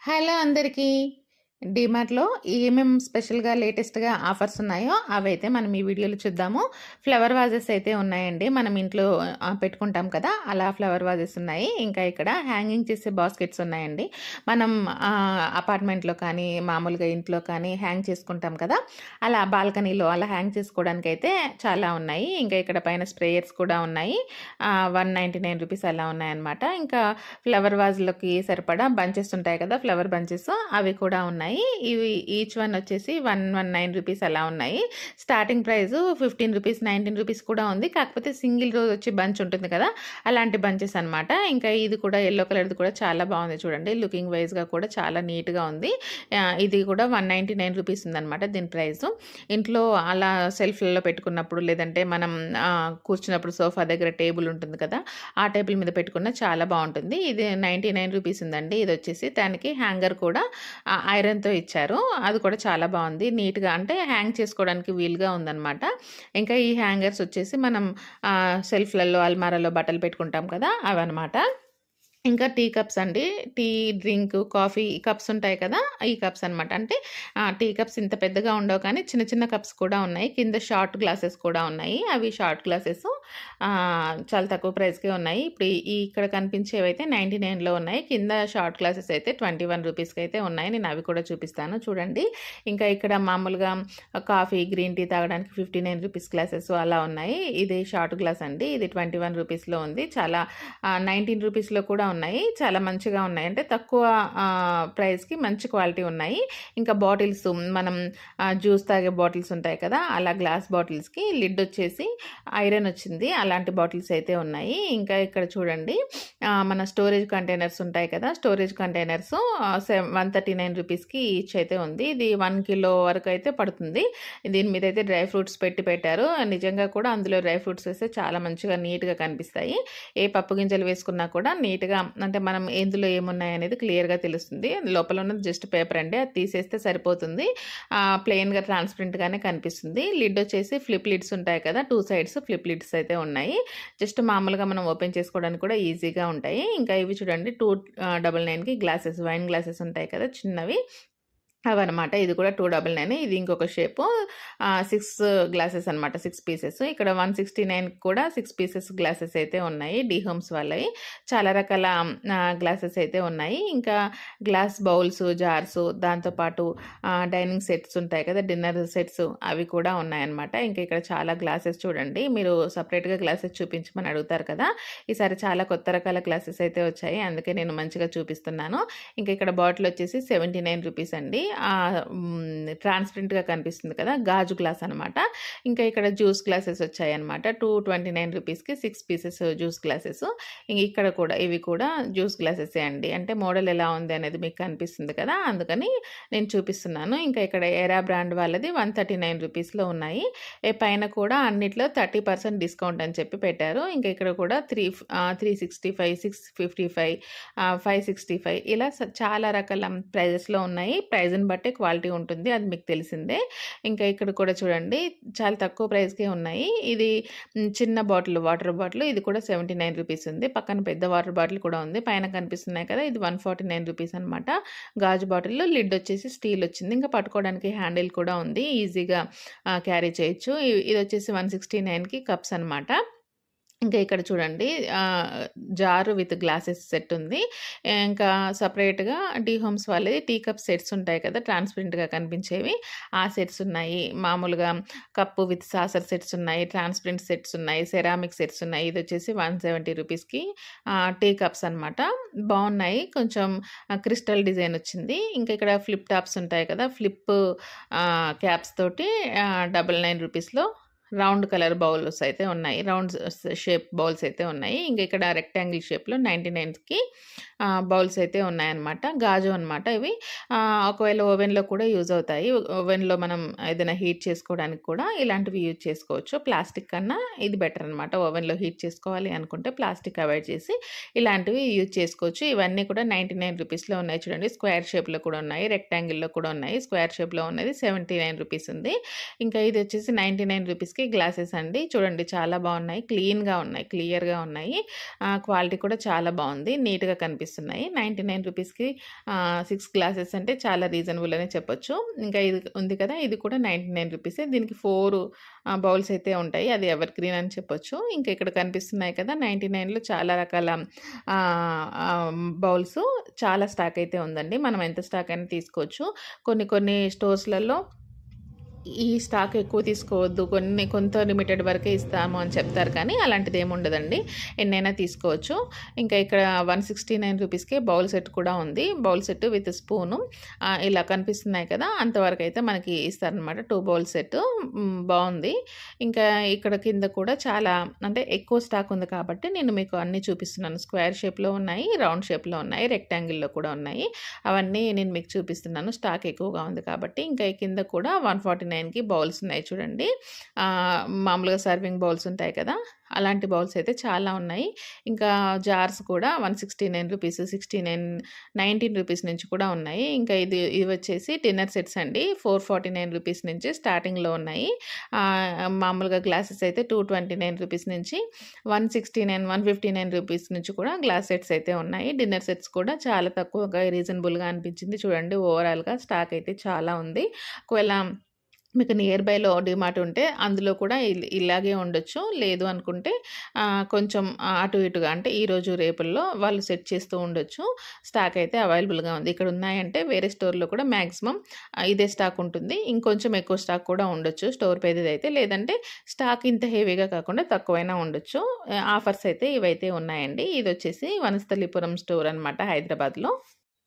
Hello అందరికీ. డీమార్ట్‌లో ఏమేం స్పెషల్‌గా లేటెస్ట్‌గా ఆఫర్స్ ఉన్నాయో అవైతే మనం ఈ వీడియోలో చూద్దాము. ఫ్లవర్ వాజెస్ అయితే ఉన్నాయండి. మనం ఇంట్లో పెట్టుకుంటాం కదా! అలా ఫ్లవర్ వాజెస్ ఉన్నాయి. ఇంకా ఇక్కడ హ్యాంగింగ్ చేసే బాస్కెట్స్ ఉన్నాయండి. మనం అపార్ట్మెంట్‌లో కానీ, మామూలుగా ఇంట్లో కానీ హ్యాంగ్ చేసుకుంటాం కదా! అలా బాల్కనీలో అలా హ్యాంగ్ చేసుకోవడానికైతే చాలా ఉన్నాయి. ఇంకా ఇక్కడ పైన స్ప్రేయర్స్ కూడా ఉన్నాయి. ₹199 అలా ఉన్నాయన్నమాట. ఇంకా ఫ్లవర్ వాజ్‌లోకి సరిపడా బంచెస్ ఉంటాయి కదా! ఫ్లవర్ బంచెస్ అవి కూడా ఉన్నాయి. ఇవి ఈచ్ వన్ వచ్చేసి ₹119 అలా ఉన్నాయి. స్టార్టింగ్ ప్రైస్ ₹15, ₹19 కూడా ఉంది. కాకపోతే సింగిల్ రోజ్ వచ్చి బంచ్ ఉంటుంది కదా! అలాంటి బంచెస్ అనమాట. ఇంకా ఇది కూడా యెల్లో కలర్‌ది కూడా చాలా బాగుంది చూడండి. లుకింగ్ వైస్‌గా కూడా చాలా నీట్‌గా ఉంది. ఇది కూడా ₹199 ఉందనమాట దీని ప్రైసు. ఇంట్లో అలా సెల్ఫ్‌లలో పెట్టుకున్నప్పుడు లేదంటే మనం కూర్చున్నప్పుడు సోఫా దగ్గర టేబుల్ ఉంటుంది కదా! ఆ టేబుల్ మీద పెట్టుకున్న చాలా బావుంటుంది. ఇది ₹99 ఉందండి. ఇదొచ్చేసి దానికి హ్యాంగర్ కూడా ఐరన్‌తో ఇచ్చారు. అది కూడా చాలా బావుంది. నీట్‌గా అంటే హ్యాంగ్ చేసుకోవడానికి వీలుగా ఉందనమాట. ఇంకా ఈ హ్యాంగర్స్ వచ్చేసి మనం సెల్ఫ్‌లలో, అల్మారాలో బట్టలు పెట్టుకుంటాం కదా! అవనమాట. ఇంకా టీ కప్స్ అండి. టీ, డ్రింకు, కాఫీ కప్స్ ఉంటాయి కదా! ఈ కప్స్ అనమాట. అంటే టీ కప్స్ ఇంత పెద్దగా ఉండవు కానీ చిన్న చిన్న కప్స్ కూడా ఉన్నాయి. కింద షార్ట్ గ్లాసెస్ కూడా ఉన్నాయి. అవి షార్ట్ గ్లాసెస్ చాలా తక్కువ ప్రైస్‌కే ఉన్నాయి. ఇప్పుడు ఇక్కడ కనిపించేవైతే 99లో ఉన్నాయి. కింద షార్ట్ గ్లాసెస్ అయితే ₹21కి అయితే ఉన్నాయి. నేను అవి కూడా చూపిస్తాను చూడండి. ఇంకా ఇక్కడ మామూలుగా కాఫీ, గ్రీన్ టీ తాగడానికి ₹59 గ్లాసెస్ అలా ఉన్నాయి. ఇది షార్ట్ గ్లాస్ అండి. ఇది ₹21లో ఉంది. చాలా ₹19లో కూడా ఉన్నాయి. చాలా మంచిగా ఉన్నాయి. అంటే తక్కువ ప్రైస్‌కి మంచి క్వాలిటీ ఉన్నాయి. ఇంకా బాటిల్స్ మనం జ్యూస్ తాగే బాటిల్స్ ఉంటాయి కదా! అలా గ్లాస్ బాటిల్స్‌కి లిడ్ వచ్చేసి ఐరన్ వచ్చింది. అలాంటి బాటిల్స్ అయితే ఉన్నాయి. ఇంకా ఇక్కడ చూడండి మన స్టోరేజ్ కంటైనర్స్ ఉంటాయి కదా! స్టోరేజ్ కంటైనర్స్ ₹139కి ఈచ్ అయితే ఉంది. ఇది 1 కిలో వరకు అయితే పడుతుంది. దీని మీద అయితే డ్రై ఫ్రూట్స్ పెట్టారు. నిజంగా కూడా అందులో డ్రై ఫ్రూట్స్ వేస్తే చాలా మంచిగా నీట్‌గా కనిపిస్తాయి. ఏ పప్పు గింజలు వేసుకున్నా కూడా నీట్‌గా అంటే మనం ఎందులో ఏమున్నాయనేది క్లియర్‌గా తెలుస్తుంది. లోపల ఉన్నది జస్ట్ పేపర్ అండి. అది తీసేస్తే సరిపోతుంది. ప్లెయిన్‌గా ట్రాన్స్‌పరెంట్‌గానే కనిపిస్తుంది. లిడ్ వచ్చేసి ఫ్లిప్ లిడ్స్ ఉంటాయి కదా! 2 సైడ్స్ ఫ్లిప్ లిడ్స్ అయితే ఉన్నాయి. జస్ట్ మామూలుగా మనం ఓపెన్ చేసుకోవడానికి కూడా ఈజీగా ఉంటాయి. ఇంకా ఇవి చూడండి 299కి గ్లాసెస్ వైన్ గ్లాసెస్ ఉంటాయి కదా! చిన్నవి అవన్నమాట. ఇది కూడా 299 ఇది ఇంకొక షేపు. 6 గ్లాసెస్ అనమాట. 6 పీసెస్. ఇక్కడ 169 కూడా 6 పీసెస్ గ్లాసెస్ అయితే ఉన్నాయి. డీ హోమ్స్ వాళ్ళవి. చాలా రకాల గ్లాసెస్ అయితే ఉన్నాయి. ఇంకా గ్లాస్ బౌల్స్, జార్స్ దాంతో పాటు డైనింగ్ సెట్స్ ఉంటాయి కదా! డిన్నర్ సెట్స్ అవి కూడా ఉన్నాయన్నమాట. ఇంకా ఇక్కడ చాలా గ్లాసెస్ చూడండి. మీరు సెపరేట్‌గా గ్లాసెస్ చూపించమని అడుగుతారు కదా! ఈసారి చాలా కొత్త రకాల గ్లాసెస్ అయితే వచ్చాయి. అందుకే నేను మంచిగా చూపిస్తున్నాను. ఇంకా ఇక్కడ బాటిల్ వచ్చేసి ₹79 అండి. ట్రాన్స్‌పరెంట్‌గా కనిపిస్తుంది కదా! గాజు గ్లాస్ అనమాట. ఇంకా ఇక్కడ జ్యూస్ గ్లాసెస్ వచ్చాయన్నమాట. ₹229కి 6 పీసెస్ జ్యూస్ గ్లాసెస్. ఇక్కడ కూడా ఇవి కూడా జ్యూస్ గ్లాసెసే అండి. అంటే మోడల్ ఎలా ఉంది అనేది మీకు కనిపిస్తుంది కదా! అందుకని నేను చూపిస్తున్నాను. ఇంకా ఇక్కడ ఏరా బ్రాండ్ వాళ్ళది ₹139లో ఉన్నాయి. పైన కూడా అన్నిట్లో 30% డిస్కౌంట్ అని చెప్పి పెట్టారు. ఇంకా ఇక్కడ కూడా 365, 655, 565 ఇలా చాలా రకాల ప్రైజెస్‌లో ఉన్నాయి. ప్రైజ్‌ని బట్టే క్వాలిటీ ఉంటుంది. అది మీకు తెలిసిందే. ఇంకా ఇక్కడ కూడా చూడండి చాలా తక్కువ ప్రైస్‌కే ఉన్నాయి. ఇది చిన్న బాటిల్ వాటర్ బాటిల్ ఇది కూడా ₹79 ఉంది. పక్కన పెద్ద వాటర్ బాటిల్ కూడా ఉంది. పైన కనిపిస్తున్నాయి కదా! ఇది ₹149 అనమాట. గాజు బాటిల్‌లో లిడ్ వచ్చేసి స్టీల్ వచ్చింది. ఇంకా పట్టుకోవడానికి హ్యాండిల్ కూడా ఉంది. ఈజీగా క్యారీ చేయొచ్చు. ఇదొచ్చేసి 169కి కప్స్ అనమాట. ఇంకా ఇక్కడ చూడండి జారు విత్ గ్లాసెస్ సెట్ ఉంది. ఇంకా సెపరేట్‌గా డీ హోమ్స్ వాళ్ళది టీ కప్ సెట్స్ ఉంటాయి కదా! ట్రాన్స్‌పరెంట్‌గా కనిపించేవి. ఆ సెట్స్ ఉన్నాయి. మామూలుగా కప్పు విత్ సాసర్ సెట్స్ ఉన్నాయి. ట్రాన్స్‌పరెంట్ సెట్స్ ఉన్నాయి. సెరామిక్ సెట్స్ ఉన్నాయి. ఇదొచ్చేసి ₹170కి టీ కప్స్ అనమాట. బావున్నాయి. కొంచెం క్రిస్టల్ డిజైన్ వచ్చింది. ఇంకా ఇక్కడ ఫ్లిప్ టాప్స్ ఉంటాయి కదా! ఫ్లిప్ క్యాప్స్ తోటి ₹99లో రౌండ్ కలర్ బౌల్స్ అయితే ఉన్నాయి. రౌండ్ షేప్ బౌల్స్ అయితే ఉన్నాయి. ఇంక ఇక్కడ రెక్టాంగిల్ షేప్‌లో 99కి బౌల్స్ అయితే ఉన్నాయన్నమాట. గాజు అనమాట ఇవి. ఒకవేళ ఓవెన్‌లో కూడా యూజ్ అవుతాయి. ఓవెన్‌లో మనం ఏదైనా హీట్ చేసుకోవడానికి కూడా ఇలాంటివి యూజ్ చేసుకోవచ్చు. ప్లాస్టిక్ కన్నా ఇది బెటర్ అనమాట. ఓవెన్‌లో హీట్ చేసుకోవాలి అనుకుంటే ప్లాస్టిక్ అవాయిడ్ చేసి ఇలాంటివి యూజ్ చేసుకోవచ్చు. ఇవన్నీ కూడా ₹99లో ఉన్నాయి చూడండి. స్క్వేర్ షేప్‌లో కూడా ఉన్నాయి. రెక్టాంగిల్‌లో కూడా ఉన్నాయి. స్క్వేర్ షేప్‌లో ఉన్నది ₹79 ఉంది. ఇంకా ఇది వచ్చేసి ₹99కి రూపీస్‌కి గ్లాసెస్ అండి. చూడండి చాలా బాగున్నాయి. క్లీన్‌గా ఉన్నాయి. క్లియర్‌గా ఉన్నాయి. క్వాలిటీ కూడా చాలా బాగుంది. నీట్‌గా కనిపిస్తున్నాయి. 99 రూపీస్‌కి 6 గ్లాసెస్ అంటే చాలా రీజనబుల్ అనే చెప్పొచ్చు. ఇంకా ఇది ఉంది కదా! ఇది కూడా 99 రూపీసే. దీనికి 4 బౌల్స్ అయితే ఉంటాయి. అది ఎవర్ గ్రీన్ అని చెప్పొచ్చు. ఇంకా ఇక్కడ కనిపిస్తున్నాయి కదా! 99లో చాలా రకాల బౌల్స్ చాలా స్టాక్ అయితే ఉందండి. మనం ఎంత స్టాక్ అయినా తీసుకోవచ్చు. కొన్ని కొన్ని స్టోర్స్‌లలో ఈ స్టాక్ ఎక్కువ తీసుకోవద్దు. కొంత లిమిటెడ్ వరకే ఇస్తాము అని చెప్తారు కానీ అలాంటిదేమి ఉండదండి. ఎన్నైనా తీసుకోవచ్చు. ఇంకా ఇక్కడ 169 రూపీస్‌కే బౌల్ సెట్ కూడా ఉంది. బౌల్ సెట్ విత్ స్పూను ఇలా కనిపిస్తున్నాయి కదా! అంతవరకైతే మనకి ఇస్తారనమాట. 2 బౌల్ సెట్ బావుంది. ఇంకా ఇక్కడ కింద కూడా చాలా అంటే ఎక్కువ స్టాక్ ఉంది కాబట్టి నేను మీకు అన్నీ చూపిస్తున్నాను. స్క్వేర్ షేప్‌లో ఉన్నాయి, రౌండ్ షేప్‌లో ఉన్నాయి, రెక్టాంగిల్‌లో కూడా ఉన్నాయి. అవన్నీ నేను మీకు చూపిస్తున్నాను. స్టాక్ ఎక్కువగా ఉంది కాబట్టి. ఇంకా కింద కూడా 149కి బౌల్స్ ఉన్నాయి చూడండి. మామూలుగా సర్వింగ్ బౌల్స్ ఉంటాయి కదా! అలాంటి బౌల్స్ అయితే చాలా ఉన్నాయి. ఇంకా జార్స్ కూడా 169 రూపీస్, 19 రూపీస్ నుంచి కూడా ఉన్నాయి. ఇంకా ఇవి వచ్చేసి డిన్నర్ సెట్స్ అండి. 449 రూపీస్ నుంచి స్టార్టింగ్‌లో ఉన్నాయి. మామూలుగా గ్లాసెస్ అయితే 229 రూపీస్ నుంచి 169, 159 రూపీస్ నుంచి కూడా గ్లాస్ సెట్స్ అయితే ఉన్నాయి. డిన్నర్ సెట్స్ కూడా చాలా తక్కువగా రీజనబుల్‌గా అనిపించింది. చూడండి ఓవరాల్‌గా స్టాక్ అయితే చాలా ఉంది. ఒకవేళ మీకు నియర్ బైలో డీమార్ట్ ఉంటే అందులో కూడా ఇలాగే ఉండొచ్చు. లేదు అనుకుంటే కొంచెం అటు ఇటుగా అంటే ఈరోజు రేపుల్లో వాళ్ళు సెట్ చేస్తూ ఉండొచ్చు. స్టాక్ అయితే అవైలబుల్‌గా ఉంది. ఇక్కడ ఉన్నాయంటే వేరే స్టోర్‌లో కూడా మాక్సిమం ఇదే స్టాక్ ఉంటుంది. ఇంకొంచెం ఎక్కువ స్టాక్ కూడా ఉండొచ్చు స్టోర్ పేరుదైతే. లేదంటే స్టాక్ ఇంత హెవీగా కాకుండా తక్కువైనా ఉండొచ్చు. ఆఫర్స్ అయితే ఇవైతే ఉన్నాయండి. ఇదొచ్చేసి వనస్థలిపురం స్టోర్ అనమాట హైదరాబాద్‌లో.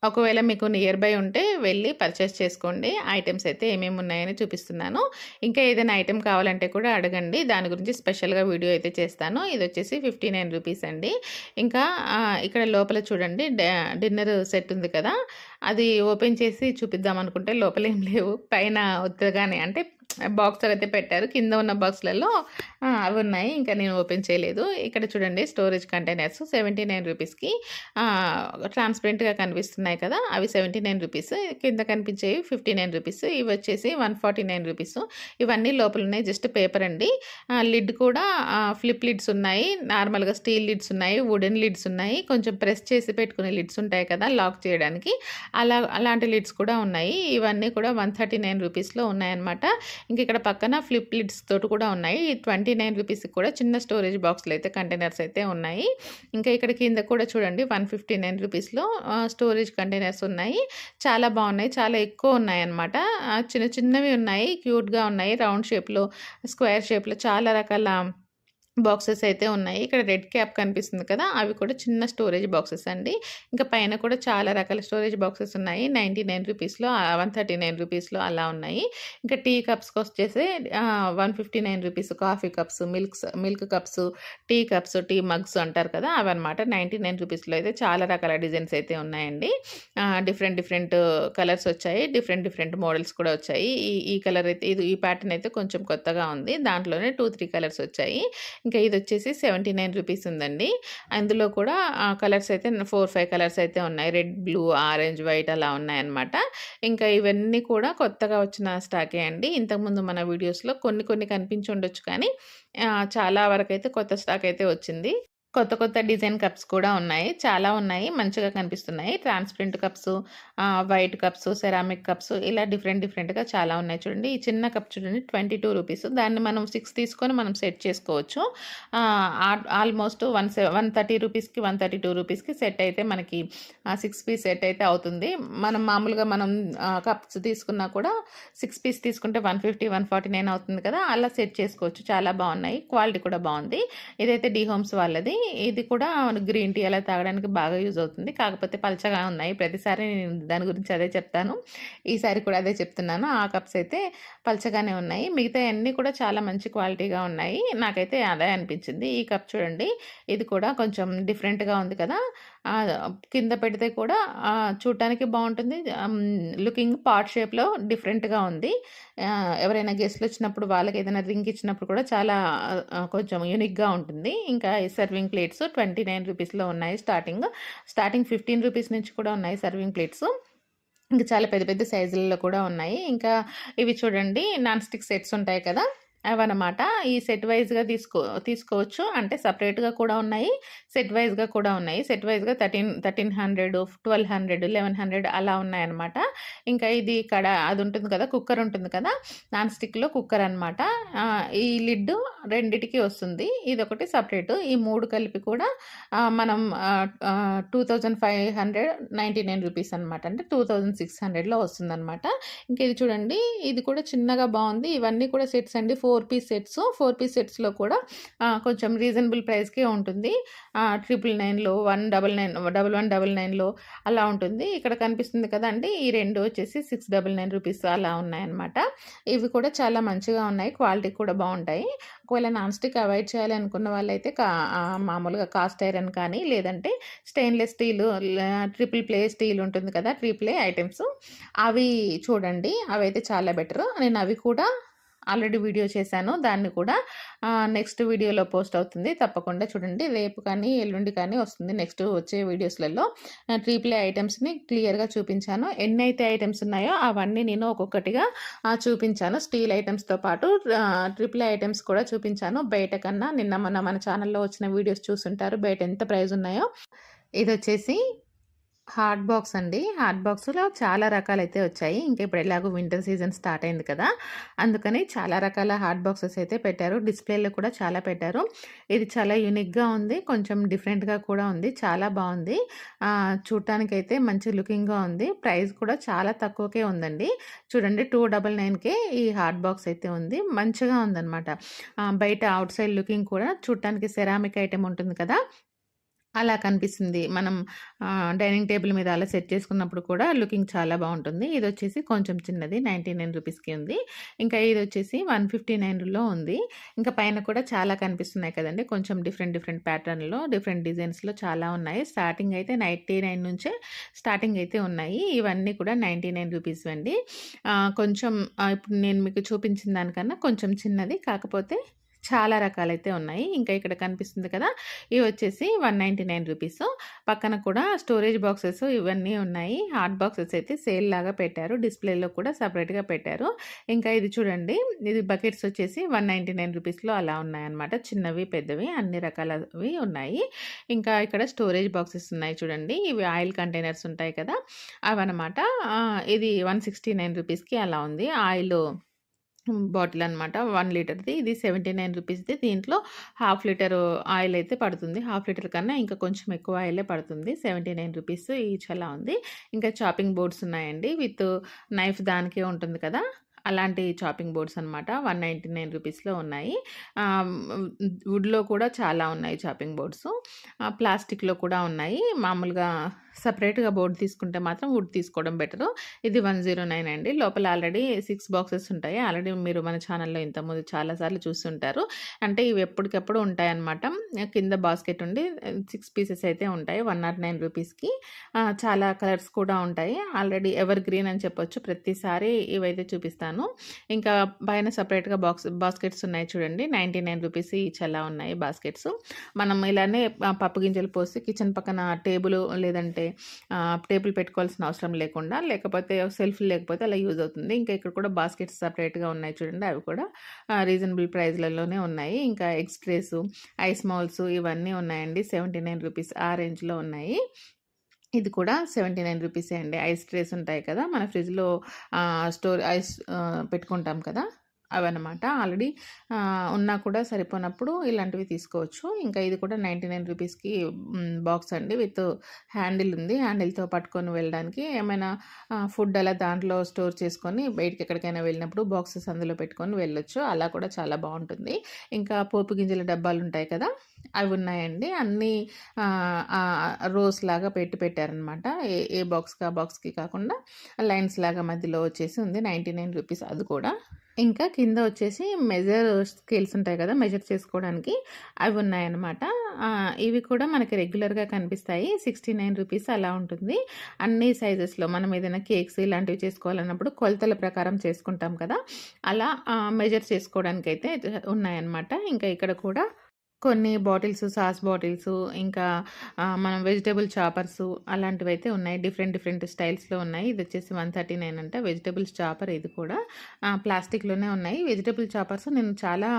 ఒకవేళ మీకు నియర్ బై ఉంటే వెళ్ళి పర్చేస్ చేసుకోండి. ఐటెమ్స్ అయితే ఏమేమి ఉన్నాయని చూపిస్తున్నాను. ఇంకా ఏదైనా ఐటెమ్ కావాలంటే కూడా అడగండి. దాని గురించి స్పెషల్‌గా వీడియో అయితే చేస్తాను. ఇదొచ్చేసి 59 రూపీస్ అండి. ఇంకా ఇక్కడ లోపల చూడండి డిన్నర్ సెట్ ఉంది కదా! అది ఓపెన్ చేసి చూపిద్దాం అనుకుంటే లోపల ఏం లేవు. పైన ఉత్తగానే అంటే బాక్స్‌లో అయితే పెట్టారు. కింద ఉన్న బాక్స్‌లలో అవి ఉన్నాయి. ఇంకా నేను ఓపెన్ చేయలేదు. ఇక్కడ చూడండి స్టోరేజ్ కంటైనర్స్ 79 రూపీస్‌కి ట్రాన్స్‌పరెంట్‌గా కనిపిస్తున్నాయి కదా! అవి 79 రూపీస్. కింద కనిపించేవి 59 రూపీస్. ఇవి వచ్చేసి 149 రూపీస్. ఇవన్నీ లోపల ఉన్నాయి. జస్ట్ పేపర్ అండి. లిడ్ కూడా ఫ్లిప్ లిడ్స్ ఉన్నాయి. నార్మల్‌గా స్టీల్ లిడ్స్ ఉన్నాయి. వుడెన్ లిడ్స్ ఉన్నాయి. కొంచెం ప్రెస్ చేసి పెట్టుకునే లిడ్స్ ఉంటాయి కదా! లాక్ చేయడానికి. అలాంటి లిడ్స్ కూడా ఉన్నాయి. ఇవన్నీ కూడా 139 రూపీస్‌లో ఉన్నాయన్నమాట. ఇంక ఇక్కడ పక్కన ఫ్లిప్ లిడ్స్ తోటి కూడా ఉన్నాయి. 29 రూపీస్‌కి కూడా చిన్న స్టోరేజ్ బాక్స్‌లో అయితే కంటైనర్స్ అయితే ఉన్నాయి. ఇంకా ఇక్కడ కింద కూడా చూడండి 159 రూపీస్‌లో స్టోరేజ్ కంటైనర్స్ ఉన్నాయి. చాలా బాగున్నాయి. చాలా ఎక్కువ ఉన్నాయన్నమాట. చిన్న చిన్నవి ఉన్నాయి. క్యూట్‌గా ఉన్నాయి. రౌండ్ షేప్‌లో, స్క్వేర్ షేప్‌లో చాలా రకాల బాక్సెస్ అయితే ఉన్నాయి. ఇక్కడ రెడ్ క్యాప్ కనిపిస్తుంది కదా! అవి కూడా చిన్న స్టోరేజ్ బాక్సెస్ అండి. ఇంకా పైన కూడా చాలా రకాల స్టోరేజ్ బాక్సెస్ ఉన్నాయి. 99 రూపీస్‌లో 139 రూపీస్‌లో అలా ఉన్నాయి. ఇంకా టీ కప్స్‌కొచ్చేసి 159 rupees coffee cups, milk cups, tea mugs అంటారు కదా! అవన్నమాట. 99 రూపీస్‌లో అయితే చాలా రకాల డిజైన్స్ అయితే ఉన్నాయండి. డిఫరెంట్ డిఫరెంట్ కలర్స్ వచ్చాయి. డిఫరెంట్ మోడల్స్ కూడా వచ్చాయి. ఈ కలర్ అయితే ఈ ప్యాటర్న్ అయితే కొంచెం కొత్తగా ఉంది. దాంట్లోనే 2, 3 కలర్స్ వచ్చాయి. ఇంకా ఇదొచ్చేసి 79 రూపీస్ ఉందండి. అందులో కూడా కలర్స్ అయితే 4, 5 కలర్స్ అయితే ఉన్నాయి. రెడ్, బ్లూ, ఆరెంజ్, వైట్ అలా ఉన్నాయన్నమాట. ఇంకా ఇవన్నీ కూడా కొత్తగా వచ్చిన స్టాకే అండి. ఇంతకుముందు మన వీడియోస్‌లో కొన్ని కనిపించి ఉండొచ్చు కానీ చాలా వరకైతే కొత్త స్టాక్ అయితే వచ్చింది. కొత్త డిజైన్ కప్స్ కూడా ఉన్నాయి. చాలా ఉన్నాయి. మంచిగా కనిపిస్తున్నాయి. Transparent cups, white cups, ceramic cups ఇలా డిఫరెంట్‌గా చాలా ఉన్నాయి చూడండి. ఈ చిన్న కప్ చూడండి 22 రూపీస్. దాన్ని మనం 6 తీసుకొని మనం సెట్ చేసుకోవచ్చు. ఆల్మోస్ట్ 130 రూపీస్‌కి, 132 రూపీస్‌కి సెట్ అయితే మనకి 6 పీస్ సెట్ అయితే అవుతుంది. మామూలుగా మనం కప్స్ తీసుకున్నా కూడా 6 పీస్ తీసుకుంటే 150, 149 అవుతుంది కదా! అలా సెట్ చేసుకోవచ్చు. చాలా బాగున్నాయి. క్వాలిటీ కూడా బాగుంది. ఇదైతే డీ హోమ్స్ వాళ్ళది. ఇది కూడా గ్రీన్ టీ అలా తాగడానికి బాగా యూజ్ అవుతుంది. కాకపోతే పలచగా ఉన్నాయి. ప్రతిసారి నేను దాని గురించి అదే చెప్తాను. ఈసారి కూడా అదే చెప్తున్నాను. ఆ కప్స్ అయితే పలచగానే ఉన్నాయి. మిగతాయన్నీ కూడా చాలా మంచి క్వాలిటీగా ఉన్నాయి. నాకైతే అదే అనిపించింది. ఈ కప్ చూడండి. ఇది కూడా కొంచెం డిఫరెంట్‌గా ఉంది కదా! కింద పెడితే కూడా చూడటానికి బాగుంటుంది. లుకింగ్ పాట్ షేప్‌లో డిఫరెంట్‌గా ఉంది. ఎవరైనా గెస్ట్‌లు వచ్చినప్పుడు వాళ్ళకి ఏదైనా డ్రింక్ ఇచ్చినప్పుడు కూడా చాలా కొంచెం యూనిక్‌గా ఉంటుంది. ఇంకా ఈ సర్వింగ్ ప్లేట్స్ 29 రూపీస్‌లో ఉన్నాయి స్టార్టింగ్ 15 రూపీస్ నుంచి కూడా ఉన్నాయి సర్వింగ్ ప్లేట్స్. ఇంకా చాలా పెద్ద సైజులలో కూడా ఉన్నాయి. ఇంకా ఇవి చూడండి నాన్ స్టిక్ సెట్స్ ఉంటాయి కదా! అవన్నమాట. ఈ సెట్ వైస్‌గా తీసుకోవచ్చు. అంటే సెపరేట్‌గా కూడా ఉన్నాయి. సెట్ వైస్‌గా కూడా ఉన్నాయి. సెట్ వైస్‌గా 1300, 1200, 1100 అలా ఉన్నాయన్నమాట. ఇంకా ఇది అది ఉంటుంది కదా! కుక్కర్ ఉంటుంది కదా! నాన్ స్టిక్‌లో కుక్కర్ అనమాట. ఈ లిడ్ రెండిటికి వస్తుంది. ఇదొకటి సెపరేటు. ఈ 3 కలిపి కూడా మనం 2599 రూపీస్ అనమాట. అంటే 2600లో వస్తుందనమాట. ఇంక ఇది చూడండి. ఇది కూడా చిన్నగా బావుంది. ఇవన్నీ కూడా సెట్స్ అండి. 4 పీస్ సెట్స్. 4 పీస్ సెట్స్‌లో కూడా కొంచెం రీజనబుల్ ప్రైస్‌కే ఉంటుంది. 999లో 1199లో అలా ఉంటుంది. ఇక్కడ కనిపిస్తుంది కదండీ! ఈ 2 వచ్చేసి 699 రూపీస్ అలా ఉన్నాయన్నమాట. ఇవి కూడా చాలా మంచిగా ఉన్నాయి. క్వాలిటీ కూడా బావుంటాయి. ఒకవేళ నాన్ స్టిక్ అవాయిడ్ చేయాలి అనుకున్న వాళ్ళైతే మామూలుగా కాస్ట్ ఐరన్ కానీ, లేదంటే stainless steel triple play steel ఉంటుంది కదా! ట్రిపుల్ ఏ ఐటెమ్స్ అవి చూడండి. అవైతే చాలా బెటరు. నేను అవి కూడా ఆల్రెడీ వీడియో చేశాను. దాన్ని కూడా నెక్స్ట్ వీడియోలో పోస్ట్ అవుతుంది. తప్పకుండా చూడండి. రేపు కానీ, ఎల్లుండి కానీ వస్తుంది. నెక్స్ట్ వచ్చే వీడియోస్‌లలో ట్రిపుల్ ఏ ఐటెమ్స్‌ని క్లియర్‌గా చూపించాను. ఎన్నైతే ఐటెమ్స్ ఉన్నాయో అవన్నీ నేను ఒక్కొక్కటిగా చూపించాను. స్టీల్ ఐటెమ్స్‌తో పాటు ట్రిపుల్ ఏ ఐటెమ్స్ కూడా చూపించాను. బయట కన్నా నిన్న మొన్న మన ఛానల్‌లో వచ్చిన వీడియోస్ చూసుంటారు. బయట ఎంత ప్రైస్ ఉన్నాయో. ఇదొచ్చేసి హాట్ బాక్స్ అండి. హాట్ బాక్స్‌లో చాలా రకాలైతే వచ్చాయి. ఇంక ఇప్పుడు ఎలాగో వింటర్ సీజన్ స్టార్ట్ అయింది కదా! అందుకని చాలా రకాల హాట్ బాక్సెస్ అయితే పెట్టారు. డిస్‌ప్లేలో కూడా చాలా పెట్టారు. ఇది చాలా యూనిక్‌గా ఉంది. కొంచెం డిఫరెంట్‌గా కూడా ఉంది. చాలా బావుంది. చూడటానికైతే మంచి లుకింగ్‌గా ఉంది. ప్రైస్ కూడా చాలా తక్కువకే ఉందండి. చూడండి 299కే ఈ హాట్ బాక్స్ అయితే ఉంది. మంచిగా ఉందనమాట. బయట ఔట్ సైడ్ లుకింగ్ కూడా చూడటానికి సెరామిక్ ఐటెమ్ ఉంటుంది కదా! అలా కనిపిస్తుంది. మనం డైనింగ్ టేబుల్ మీద అలా సెట్ చేసుకున్నప్పుడు కూడా లుకింగ్ చాలా బావుంటుంది. ఇదొచ్చేసి కొంచెం చిన్నది 99 రూపీస్‌కి ఉంది. ఇంకా ఇదొచ్చేసి 159లో ఉంది. ఇంకా పైన కూడా చాలా కనిపిస్తున్నాయి కదండీ! కొంచెం డిఫరెంట్ ప్యాటర్న్‌లో, డిఫరెంట్ డిజైన్స్‌లో చాలా ఉన్నాయి. స్టార్టింగ్ అయితే 99 నుంచే స్టార్టింగ్ అయితే ఉన్నాయి. ఇవన్నీ కూడా 99 రూపీస్‌వండి. కొంచెం ఇప్పుడు నేను మీకు చూపించిన దానికన్నా కొంచెం చిన్నది. కాకపోతే చాలా రకాలైతే ఉన్నాయి. ఇంకా ఇక్కడ కనిపిస్తుంది కదా! ఇవి వచ్చేసి 199 రూపీస్. పక్కన కూడా స్టోరేజ్ బాక్సెస్ ఇవన్నీ ఉన్నాయి. హాట్ బాక్సెస్ అయితే సేల్ లాగా పెట్టారు. డిస్‌ప్లేలో కూడా సెపరేట్‌గా పెట్టారు. ఇంకా ఇది చూడండి. ఇది బకెట్స్ వచ్చేసి 199 రూపీస్‌లో అలా ఉన్నాయన్నమాట. చిన్నవి, పెద్దవి అన్ని రకాలవి ఉన్నాయి. ఇంకా ఇక్కడ స్టోరేజ్ బాక్సెస్ ఉన్నాయి చూడండి. ఇవి ఆయిల్ కంటైనర్స్ ఉంటాయి కదా! అవన్నమాట. ఇది 169 రూపీస్‌కి అలా ఉంది. బాటిల్ అనమాట. 1 లీటర్‌ది. ఇది 79 రూపీస్‌ది. దీంట్లో హాఫ్ లీటరు ఆయిల్ అయితే పడుతుంది. హాఫ్ లీటర్ కన్నా ఇంకా కొంచెం ఎక్కువ ఆయిలే పడుతుంది. 79 రూపీస్ ఈచ్ అలా ఉంది. ఇంకా చాపింగ్ బోర్డ్స్ ఉన్నాయండి. విత్ నైఫ్ దానికే ఉంటుంది కదా! అలాంటి చాపింగ్ బోర్డ్స్ అనమాట. 199 రూపీస్‌లో ఉన్నాయి. వుడ్‌లో కూడా చాలా ఉన్నాయి చాపింగ్ బోర్డ్స్. ప్లాస్టిక్‌లో కూడా ఉన్నాయి. మామూలుగా సెపరేట్‌గా బోర్డ్ తీసుకుంటే మాత్రం వుడ్ తీసుకోవడం బెటరు. ఇది 109 అండి. లోపల ఆల్రెడీ 6 బాక్సెస్ ఉంటాయి. ఆల్రెడీ మీరు మన ఛానల్‌లో ఇంతకుముందు చాలా సార్లు చూసుంటారు. అంటే ఇవి ఎప్పటికెప్పుడు ఉంటాయన్నమాట. కింద బాస్కెట్ ఉండి 6 పీసెస్ అయితే ఉంటాయి. 109 రూపీస్‌కి. చాలా కలర్స్ కూడా ఉంటాయి. ఆల్రెడీ ఎవర్ గ్రీన్ అని చెప్పొచ్చు. ప్రతిసారి ఇవైతే చూపిస్తాను. ఇంకా పైన సెపరేట్‌గా బాస్కెట్స్ ఉన్నాయి చూడండి. 99 రూపీస్ ఈచ్ అలా ఉన్నాయి బాస్కెట్స్. మనం ఇలానే పప్పు గింజలు పోసి కిచెన్ పక్కన లేదంటే టేబుల్ పెట్టుకోవాల్సిన అవసరం లేకుండా, లేకపోతే సెల్ఫ్ లేకపోతే అలా యూజ్ అవుతుంది. ఇంకా ఇక్కడ కూడా బాస్కెట్స్ సెపరేట్‌గా ఉన్నాయి చూడండి. అవి కూడా రీజనబుల్ ప్రైస్‌లలోనే ఉన్నాయి. ఇంకా ఎగ్స్ ట్రేస్, ఐస్ మౌల్స్ ఇవన్నీ ఉన్నాయండి. 79 రూపీస్ ఆ రేంజ్‌లో ఉన్నాయి. ఇది కూడా 79 రూపీసే అండి. ఐస్ ట్రేస్ ఉంటాయి కదా! మన ఫ్రిడ్జ్‌లో ఐస్ పెట్టుకుంటాం కదా! అవన్నమాట. ఆల్రెడీ ఉన్నా కూడా సరిపోనప్పుడు ఇలాంటివి తీసుకోవచ్చు. ఇంకా ఇది కూడా 99 రూపీస్‌కి బాక్స్ అండి. విత్ హ్యాండిల్ ఉంది. హ్యాండిల్‌తో పట్టుకొని వెళ్ళడానికి ఏమైనా ఫుడ్ అలా దాంట్లో స్టోర్ చేసుకొని బయటికి ఎక్కడికైనా వెళ్ళినప్పుడు బాక్సెస్ అందులో పెట్టుకొని వెళ్ళొచ్చు. అలా కూడా చాలా బావుంటుంది. ఇంకా పోపు గింజల డబ్బాలుంటాయి కదా! అవి ఉన్నాయండి. అన్నీ రోస్ లాగా పెట్టారనమాట. ఏ బాక్స్‌కి ఆ బాక్స్‌కి కాకుండా లైన్స్ లాగా మధ్యలో వచ్చేసి ఉంది. 99 రూపీస్ అది కూడా. ఇంకా కింద వచ్చేసి స్కేల్స్ ఉంటాయి కదా! మెజర్ చేసుకోవడానికి అవి ఉన్నాయన్నమాట. ఇవి కూడా మనకి రెగ్యులర్‌గా కనిపిస్తాయి. 69 రూపీస్ అలా ఉంటుంది. అన్ని సైజెస్‌లో మనం ఏదైనా కేక్స్ ఇలాంటివి చేసుకోవాలన్నప్పుడు కొలతల ప్రకారం చేసుకుంటాం కదా! అలా మెజర్ చేసుకోవడానికైతే ఉన్నాయన్నమాట. ఇంకా ఇక్కడ కూడా కొన్ని బాటిల్స్, సాస్ బాటిల్సు, ఇంకా మనం వెజిటబుల్ చాపర్సు అలాంటివైతే ఉన్నాయి. డిఫరెంట్ డిఫరెంట్ స్టైల్స్‌లో ఉన్నాయి. ఇదొచ్చేసి 139 అంట. వెజిటబుల్స్ చాపర్ ఇది కూడా. ప్లాస్టిక్‌లోనే ఉన్నాయి. వెజిటబుల్ చాపర్స్ నేను చాలా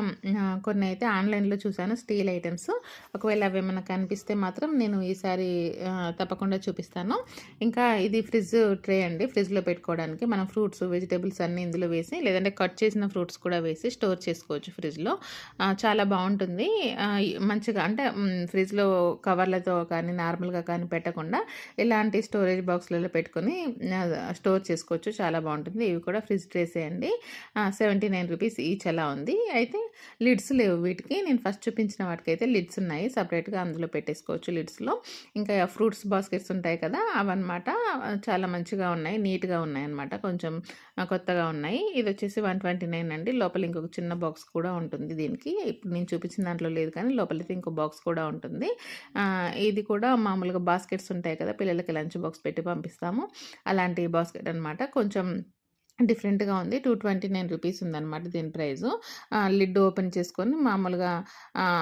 కొన్నైతే ఆన్‌లైన్‌లో చూసాను స్టీల్ ఐటెమ్స్. ఒకవేళ అవేమన్నా కనిపిస్తే మాత్రం నేను ఈసారి తప్పకుండా చూపిస్తాను. ఇంకా ఇది ఫ్రిడ్జ్ ట్రే అండి. ఫ్రిడ్జ్‌లో పెట్టుకోవడానికి మనం ఫ్రూట్స్, వెజిటబుల్స్ అన్నీ ఇందులో వేసి లేదంటే కట్ చేసిన ఫ్రూట్స్ కూడా వేసి స్టోర్ చేసుకోవచ్చు ఫ్రిడ్జ్‌లో. చాలా బావుంటుంది. మంచిగా అంటే ఫ్రిడ్జ్‌లో కవర్లతో కానీ, నార్మల్‌గా కానీ పెట్టకుండా ఇలాంటి స్టోరేజ్ బాక్స్‌లలో పెట్టుకొని స్టోర్ చేసుకోవచ్చు. చాలా బావుంటుంది. ఇవి కూడా ఫ్రిడ్జ్ ట్రేసే అండి. 79 రూపీస్ ఈచ్ అలా ఉంది. అయితే లిడ్స్ లేవు వీటికి. నేను ఫస్ట్ చూపించిన వాటికైతే లిడ్స్ ఉన్నాయి. సెపరేట్‌గా అందులో పెట్టేసుకోవచ్చు లిడ్స్‌లో. ఇంకా ఫ్రూట్స్ బాస్కెట్స్ ఉంటాయి కదా! అవన్నమాట. చాలా మంచిగా ఉన్నాయి. నీట్‌గా ఉన్నాయన్నమాట. కొంచెం కొత్తగా ఉన్నాయి. ఇదొచ్చేసి 129 అండి. లోపల ఇంకొక చిన్న బాక్స్ కూడా ఉంటుంది దీనికి. ఇప్పుడు నేను చూపించిన దాంట్లో లేదు కానీ లోపలైతే ఇంకో బాక్స్ కూడా ఉంటుంది. ఇది కూడా మామూలుగా బాస్కెట్స్ ఉంటాయి కదా! పిల్లలకి లంచ్ బాక్స్ పెట్టి పంపిస్తాము. అలాంటి బాస్కెట్ అనమాట. కొంచెం డిఫరెంట్‌గా ఉంది. 229 రూపీస్ ఉందనమాట దీని ప్రైజు. లిడ్ ఓపెన్ చేసుకొని మామూలుగా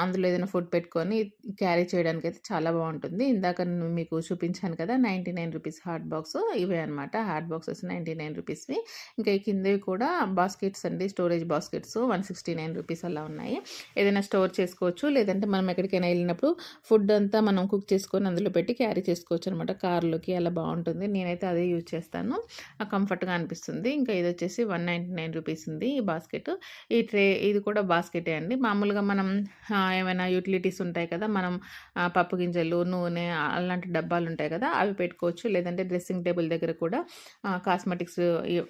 అందులో ఏదైనా ఫుడ్ పెట్టుకొని క్యారీ చేయడానికైతే చాలా బావుంటుంది. ఇందాక నేను మీకు చూపించాను కదా! 99 రూపీస్ హాట్ బాక్స్ ఇవే అనమాట. Hot boxes 99 రూపీస్‌వి. ఇంకా ఈ కిందవి కూడా బాస్కెట్స్ అండి. స్టోరేజ్ బాస్కెట్స్ 169 రూపీస్ అలా ఉన్నాయి. ఏదైనా స్టోర్ చేసుకోవచ్చు. లేదంటే మనం ఎక్కడికైనా ఎళ్ళినప్పుడు ఫుడ్ అంతా మనం కుక్ చేసుకొని అందులో పెట్టి క్యారీ చేసుకోవచ్చనమాట. కార్‌లోకి అలా బావుంటుంది. నేనైతే అదే యూజ్ చేస్తాను. కంఫర్ట్‌గా అనిపిస్తుంది. ఇంకా ఇదొచ్చేసి 199 రూపీస్ ఉంది ఈ బాస్కెట్. ఈ ట్రే ఇది కూడా బాస్కెటే అండి. మామూలుగా మనం ఏమైనా యుటిలిటీస్ ఉంటాయి కదా! మనం పప్పు గింజలు, నూనె అలాంటి డబ్బాలుంటాయి కదా! అవి పెట్టుకోవచ్చు. లేదంటే డ్రెస్సింగ్ టేబుల్ దగ్గర కూడా కాస్మెటిక్స్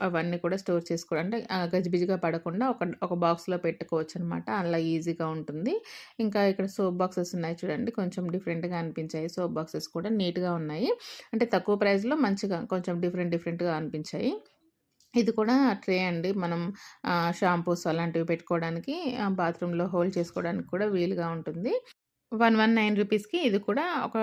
అవన్నీ కూడా స్టోర్ చేసుకోవడం అంటే గజిబిజిగా పడకుండా ఒక బాక్స్‌లో పెట్టుకోవచ్చనమాట. అలా ఈజీగా ఉంటుంది. ఇంకా ఇక్కడ సోప్ బాక్సెస్ ఉన్నాయి చూడండి. కొంచెం డిఫరెంట్‌గా అనిపించాయి. సోప్ బాక్సెస్ కూడా నీట్‌గా ఉన్నాయి. అంటే తక్కువ ప్రైస్‌లో మంచిగా కొంచెం డిఫరెంట్‌గా అనిపించాయి. ఇది కూడా ట్రే అండి. మనం షాంపూస్ అలాంటివి పెట్టుకోవడానికి బాత్రూమ్‌లో హోల్డ్ చేసుకోవడానికి కూడా వీలుగా ఉంటుంది. 119 రూపీస్‌కి ఇది కూడా ఒక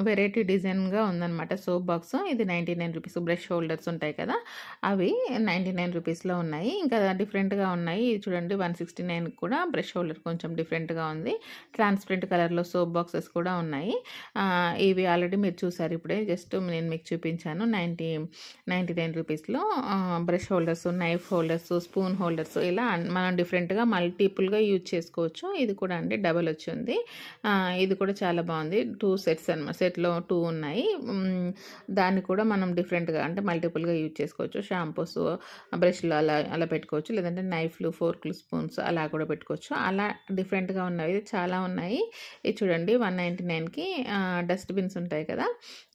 వెరైటీ డిజైన్‌గా ఉందనమాట సోప్ బాక్స్. ఇది 99 రూపీస్ బ్రష్ హోల్డర్స్ ఉంటాయి కదా! అవి 99 రూపీస్‌లో ఉన్నాయి. ఇంకా డిఫరెంట్‌గా ఉన్నాయి. ఇది చూడండి 169 కూడా బ్రష్ హోల్డర్ కొంచెం డిఫరెంట్‌గా ఉంది. ట్రాన్స్‌పరెంట్ కలర్‌లో సోప్ బాక్సెస్ కూడా ఉన్నాయి. ఇవి ఆల్రెడీ మీరు చూసారు ఇప్పుడే. జస్ట్ నేను మీకు చూపించాను. 99 రూపీస్‌లో brush holders, knife holders, spoon holders ఇలా మనం డిఫరెంట్‌గా మల్టిపుల్‌గా యూజ్ చేసుకోవచ్చు. ఇది కూడా అండి డబల్ వచ్చింది. ఇది కూడా చాలా బావుంది. 2 సెట్స్ అనమాట. సెట్‌లో 2 ఉన్నాయి. దాన్ని కూడా మనం డిఫరెంట్‌గా అంటే మల్టిపుల్‌గా యూజ్ చేసుకోవచ్చు. షాంపూస్, బ్రష్‌లు అలా అలా పెట్టుకోవచ్చు. లేదంటే నైఫ్‌లు, ఫోర్క్‌లు, స్పూన్స్ అలా కూడా పెట్టుకోవచ్చు. అలా డిఫరెంట్‌గా ఉన్నవి చాలా ఉన్నాయి. ఇది చూడండి 199కి డస్ట్ బిన్స్ ఉంటాయి కదా!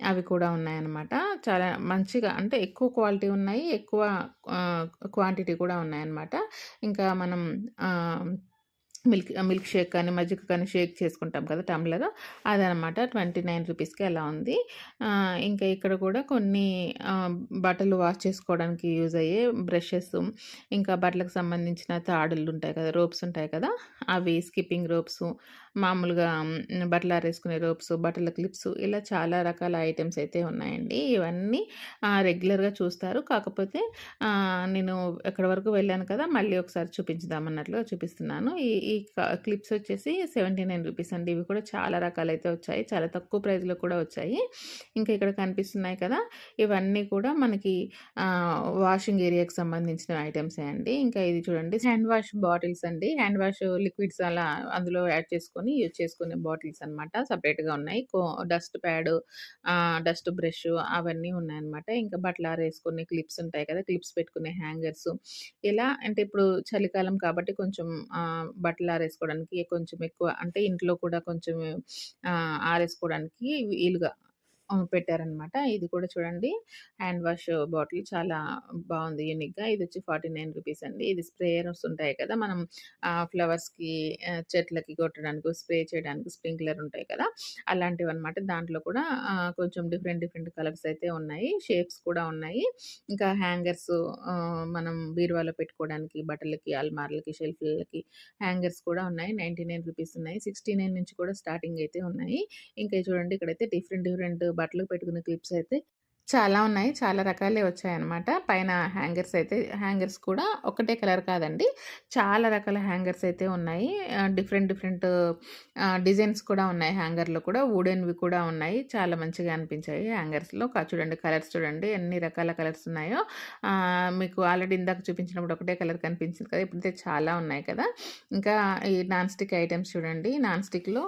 అవి కూడా ఉన్నాయన్నమాట. చాలా మంచిగా అంటే ఎక్కువ క్వాలిటీ ఉన్నాయి. ఎక్కువ ఆహ్, క్వాంటిటీ కూడా ఉన్నాయన్నమాట. ఇంకా మనం ఆహ్ మిల్క్ షేక్ కానీ, మజ్జిగ కానీ షేక్ చేసుకుంటాం కదా! టంబ్లర్ అదనమాట 29 రూపీస్‌కి అలా ఉంది. ఇంకా ఇక్కడ కూడా కొన్ని బట్టలు వాష్ చేసుకోవడానికి యూజ్ అయ్యే బ్రషెస్, ఇంకా బట్టలకు సంబంధించిన తాడులుంటాయి కదా! రోప్స్ ఉంటాయి కదా! అవి స్కిప్పింగ్ రోప్సు, మామూలుగా బట్టలు ఆరేసుకునే రోప్స్, బట్టల క్లిప్స్ ఇలా చాలా రకాల ఐటెమ్స్ అయితే ఉన్నాయండి. ఇవన్నీ రెగ్యులర్‌గా చూస్తారు. కాకపోతే నేను ఎక్కడి వరకు వెళ్ళాను కదా! మళ్ళీ ఒకసారి చూపించుదామన్నట్లుగా చూపిస్తున్నాను. ఈ ఈ క్లిప్స్ వచ్చేసి 79 రూపీస్ అండి. ఇవి కూడా చాలా రకాలైతే వచ్చాయి. చాలా తక్కువ ప్రైస్‌లో కూడా వచ్చాయి. ఇంకా ఇక్కడ కనిపిస్తున్నాయి కదా! ఇవన్నీ కూడా మనకి వాషింగ్ ఏరియాకి సంబంధించిన ఐటెమ్సే అండి. ఇంకా ఇది చూడండి హ్యాండ్ వాష్ బాటిల్స్ అండి. హ్యాండ్ వాష్ లిక్విడ్స్ అలా అందులో యాడ్ చేసుకొని యూజ్ చేసుకునే బాటిల్స్ అనమాట. సెపరేట్‌గా ఉన్నాయి. డస్ట్ ప్యాడ్, డస్ట్ బ్రష్ అవన్నీ ఉన్నాయన్నమాట. ఇంకా బట్టలారేసుకునే క్లిప్స్ ఉంటాయి కదా! క్లిప్స్ పెట్టుకునే హ్యాంగర్స్ ఇలా అంటే ఇప్పుడు చలికాలం కాబట్టి కొంచెం బట్టలారేసుకోవడానికి కొంచెం ఎక్కువ అంటే ఇంట్లో కూడా కొంచెం ఆరేసుకోవడానికి వీలుగా పెట్టారనమాట. ఇది కూడా చూడండి హ్యాండ్ వాష్ బాటిల్ చాలా బావుంది యూనిక్‌గా. ఇదొచ్చి 49 రూపీస్ అండి. ఇది స్ప్రేయర్స్ ఉంటాయి కదా! మనం ఫ్లవర్స్‌కి చెట్లకి కొట్టడానికి, స్ప్రే చేయడానికి స్ప్రింక్లర్ ఉంటాయి కదా! అలాంటివన్నమాట. దాంట్లో కూడా కొంచెం డిఫరెంట్ కలర్స్ అయితే ఉన్నాయి. షేప్స్ కూడా ఉన్నాయి. ఇంకా హ్యాంగర్స్ మనం బీరువాలో పెట్టుకోవడానికి బట్టలకి, అల్మార్లకి, షెల్ఫ్‌లకి హ్యాంగర్స్ కూడా ఉన్నాయి. 99 రూపీస్ ఉన్నాయి. 69 నుంచి కూడా స్టార్టింగ్ అయితే ఉన్నాయి. ఇంకా చూడండి ఇక్కడైతే డిఫరెంట్ బట్టలకు పెట్టుకునే క్లిప్స్ అయితే చాలా ఉన్నాయి. చాలా రకాలే వచ్చాయన్నమాట. పైన హ్యాంగర్స్ కూడా ఒకటే కలర్ కాదండి. చాలా రకాల హ్యాంగర్స్ అయితే ఉన్నాయి. డిఫరెంట్ డిఫరెంట్ డిజైన్స్ కూడా ఉన్నాయి హ్యాంగర్‌లో కూడా. వుడెన్‌వి కూడా ఉన్నాయి. చాలా మంచిగా అనిపించాయి హ్యాంగర్స్‌లో. చూడండి కలర్స్ చూడండి ఎన్ని రకాల కలర్స్ ఉన్నాయో. మీకు ఆల్రెడీ ఇందాక చూపించినప్పుడు ఒకటే కలర్ కనిపించింది కదా! ఇప్పుడైతే చాలా ఉన్నాయి కదా! ఇంకా ఈ నాన్ స్టిక్ ఐటెమ్స్ చూడండి. నాన్ స్టిక్‌లో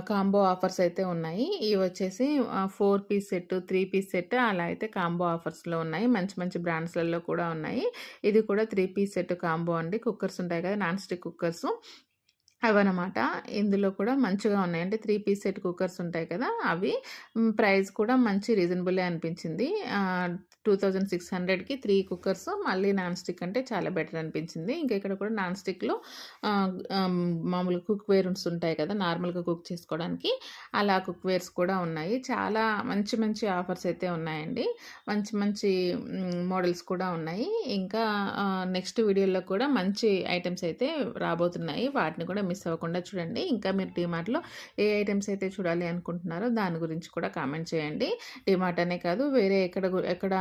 కాంబో ఆఫర్స్ అయితే ఉన్నాయి. ఇవి వచ్చేసి 4 పీస్ సెట్, 3 పీస్ సెట్ అలా అయితే కాంబో ఆఫర్స్‌లో ఉన్నాయి. మంచి మంచి బ్రాండ్స్‌లలో కూడా ఉన్నాయి. ఇది కూడా 3 పీస్ సెట్ కాంబో అండి. కుక్కర్స్ ఉంటాయి కదా! నాన్ స్టిక్ కుక్కర్స్ అవన్నమాట. ఇందులో కూడా మంచిగా ఉన్నాయి. అంటే 3 పీస్ సెట్ కుక్కర్స్ ఉంటాయి కదా! అవి ప్రైస్ కూడా మంచి రీజనబులే అనిపించింది. 2600కి 3 కుక్కర్స్ మళ్ళీ నాన్ స్టిక్ అంటే చాలా బెటర్ అనిపించింది. ఇంకా ఇక్కడ కూడా నాన్ స్టిక్‌లో మామూలుగా కుక్‌వేర్స్ ఉంటాయి కదా! నార్మల్‌గా కుక్ చేసుకోవడానికి అలా కుక్‌వేర్స్ కూడా ఉన్నాయి. చాలా మంచి మంచి ఆఫర్స్ అయితే ఉన్నాయండి. మంచి మంచి మోడల్స్ కూడా ఉన్నాయి. ఇంకా నెక్స్ట్ వీడియోలో కూడా మంచి ఐటెమ్స్ అయితే రాబోతున్నాయి. వాటిని కూడా మిస్ అవ్వకుండా చూడండి. ఇంకా మీరు డీమార్ట్‌లో ఏ ఐటెమ్స్ అయితే చూడాలి అనుకుంటున్నారో దాని గురించి కూడా కామెంట్ చేయండి. డీమార్ట్ అనే కాదు వేరే ఎక్కడ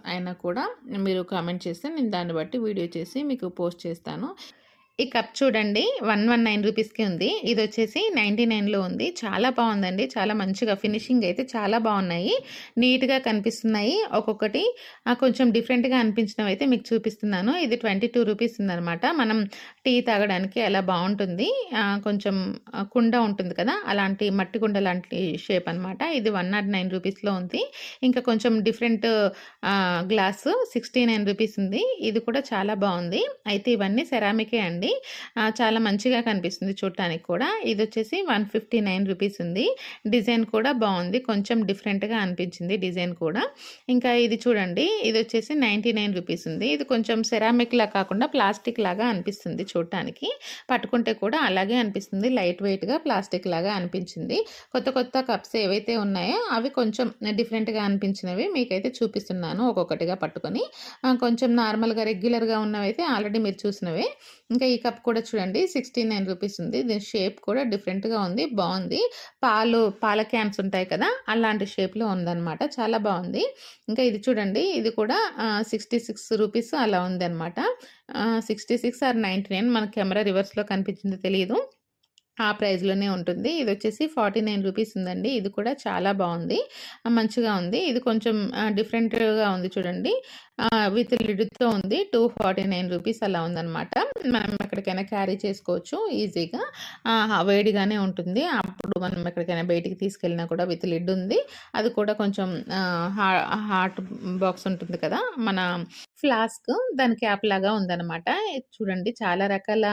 అయినా కూడా మీరు కామెంట్ చేస్తే నేను దాన్ని బట్టి వీడియో చేసి మీకు పోస్ట్ చేస్తాను. ఈ కప్ చూడండి 119 రూపీస్‌కి ఉంది. ఇదొచ్చేసి 99లో ఉంది. చాలా బావుందండి. చాలా మంచిగా ఫినిషింగ్ అయితే చాలా బావున్నాయి. నీట్‌గా కనిపిస్తున్నాయి. ఒక్కొక్కటి కొంచెం డిఫరెంట్‌గా అనిపించినవైతే మీకు చూపిస్తున్నాను. ఇది 22 రూపీస్ ఉందనమాట. మనం టీ తాగడానికి అలా బావుంటుంది. కొంచెం కుండ ఉంటుంది కదా! అలాంటి మట్టి కుండ లాంటి షేప్ అనమాట. ఇది 109 రూపీస్‌లో ఉంది. ఇంకా కొంచెం డిఫరెంట్ గ్లాసు 69 రూపీస్ ఉంది. ఇది కూడా చాలా బావుంది. అయితే ఇవన్నీ సెరామికే అండి. చాలా మంచిగా కనిపిస్తుంది చూడటానికి కూడా. ఇదొచ్చేసి 159 రూపీస్ ఉంది. డిజైన్ కూడా బావుంది. కొంచెం డిఫరెంట్‌గా అనిపించింది డిజైన్ కూడా. ఇంకా ఇది చూడండి. ఇదొచ్చేసి 99 రూపీస్ ఉంది. ఇది కొంచెం సెరామిక్‌లా కాకుండా ప్లాస్టిక్ లాగా అనిపిస్తుంది చూడటానికి. పట్టుకుంటే కూడా అలాగే అనిపిస్తుంది. లైట్ వెయిట్‌గా ప్లాస్టిక్ లాగా అనిపించింది. కొత్త కొత్త కప్స్ ఏవైతే ఉన్నాయో అవి కొంచెం డిఫరెంట్‌గా అనిపించినవి మీకైతే చూపిస్తున్నాను ఒక్కొక్కటిగా పట్టుకొని. కొంచెం నార్మల్‌గా రెగ్యులర్‌గా ఉన్నవైతే ఆల్రెడీ మీరు చూసినవే. ఇంకా ఈ కప్ కూడా చూడండి 69 రూపీస్ ఉంది. దీని షేప్ కూడా డిఫరెంట్‌గా ఉంది. బావుంది. పాల క్యాన్స్ ఉంటాయి కదా! అలాంటి షేప్‌లో ఉందనమాట. చాలా బావుంది. ఇంకా ఇది చూడండి. ఇది కూడా 66 రూపీస్ అలా ఉందనమాట. 66 ఆర్ 99 మన కెమెరా రివర్స్‌లో కనిపించిందో తెలీదు. ఆ ప్రైస్‌లోనే ఉంటుంది. ఇదొచ్చేసి 49 రూపీస్ ఉందండి. ఇది కూడా చాలా బావుంది. మంచిగా ఉంది. ఇది కొంచెం డిఫరెంట్‌గా ఉంది చూడండి. విత్ లిడ్‌తో ఉంది. 249 రూపీస్ అలా ఉందనమాట. మనం ఎక్కడికైనా క్యారీ చేసుకోవచ్చు ఈజీగా. వేడిగానే ఉంటుంది. అప్పుడు మనం ఎక్కడికైనా బయటికి తీసుకెళ్ళినా కూడా విత్ లిడ్ ఉంది. అది కూడా కొంచెం హా హాట్ బాక్స్ ఉంటుంది కదా! మన ఫ్లాస్క్ దాని క్యాప్ లాగా ఉందనమాట. చూడండి చాలా రకాల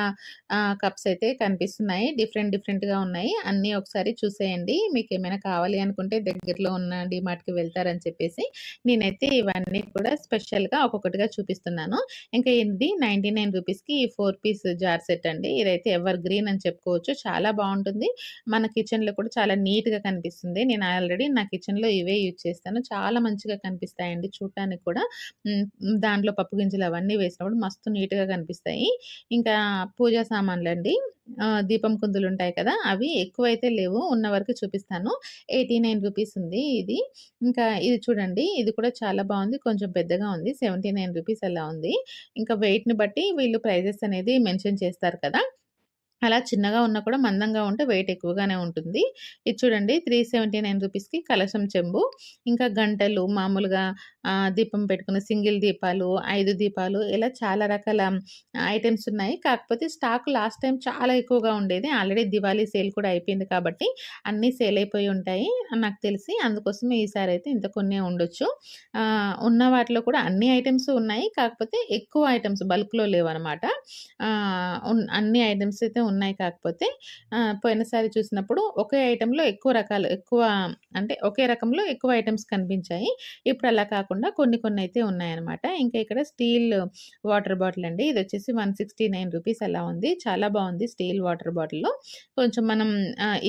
కప్స్ అయితే కనిపిస్తున్నాయి. డిఫరెంట్‌గా ఉన్నాయి. అన్నీ ఒకసారి చూసేయండి. మీకేమైనా కావాలి అనుకుంటే దగ్గరలో ఉన్న డీమార్ట్‌కి వెళ్తారని చెప్పేసి నేనైతే ఇవన్నీ కూడా స్పెషల్‌గా ఒక్కొక్కటిగా చూపిస్తున్నాను. ఇంకా ఇది 99 రూపీస్‌కి ఈ 4 పీస్ జార్ సెట్ అండి. ఇదైతే ఎవర్ గ్రీన్ అని చెప్పుకోవచ్చు. చాలా బావుంటుంది. మన కిచెన్‌లో కూడా చాలా నీట్‌గా కనిపిస్తుంది. నేను ఆల్రెడీ నా కిచెన్‌లో ఇవే యూజ్ చేస్తాను. చాలా మంచిగా కనిపిస్తాయండి చూడటానికి కూడా. దాంట్లో పప్పు గింజలు అవన్నీ వేసినప్పుడు మస్తు నీట్‌గా కనిపిస్తాయి. ఇంకా పూజా సామాన్లండి. దీపం కుందులుంటాయి కదా! అవి ఎక్కువైతే లేవు. ఉన్న వరకు చూపిస్తాను. 89 రూపీస్ ఉంది ఇది. ఇంకా ఇది చూడండి. ఇది కూడా చాలా బావుంది. కొంచెం పెద్దగా ఉంది. 79 రూపీస్ అలా ఉంది. ఇంకా వెయిట్‌ని బట్టి వీళ్ళు ప్రైజెస్ అనేది మెన్షన్ చేస్తారు కదా! అలా చిన్నగా ఉన్నా కూడా మందంగా ఉంటే వెయిట్ ఎక్కువగానే ఉంటుంది. ఇది చూడండి 379 రూపీస్‌కి కలశం చెంబు, ఇంకా గంటలు మామూలుగా దీపం పెట్టుకునే సింగిల్ దీపాలు, 5 దీపాలు ఇలా చాలా రకాల ఐటెమ్స్ ఉన్నాయి. కాకపోతే స్టాక్ లాస్ట్ టైమ్ చాలా ఎక్కువగా ఉండేది. ఆల్రెడీ దివాళీ సేల్ కూడా అయిపోయింది కాబట్టి అన్నీ సేల్ అయిపోయి ఉంటాయి నాకు తెలిసి. అందుకోసమే ఈసారైతే ఇంత కొన్నే ఉండొచ్చు. ఉన్న వాటిలో కూడా అన్ని ఐటెమ్స్ ఉన్నాయి. కాకపోతే ఎక్కువ ఐటెమ్స్ బల్క్‌లో లేవనమాట. అన్ని ఐటెమ్స్ అయితే ఉన్నాయి కాకపోతే పోయినసారి చూసినప్పుడు ఒకే ఐటెమ్‌లో ఎక్కువ అంటే ఒకే రకంలో ఎక్కువ ఐటెమ్స్ కనిపించాయి. ఇప్పుడు అలా కాకుండా కొన్ని అయితే ఉన్నాయన్నమాట. ఇంకా ఇక్కడ స్టీల్ వాటర్ బాటిల్ అండి. ఇదొచ్చేసి 169 రూపీస్ అలా ఉంది. చాలా బావుంది స్టీల్ వాటర్ బాటిలు. కొంచెం మనం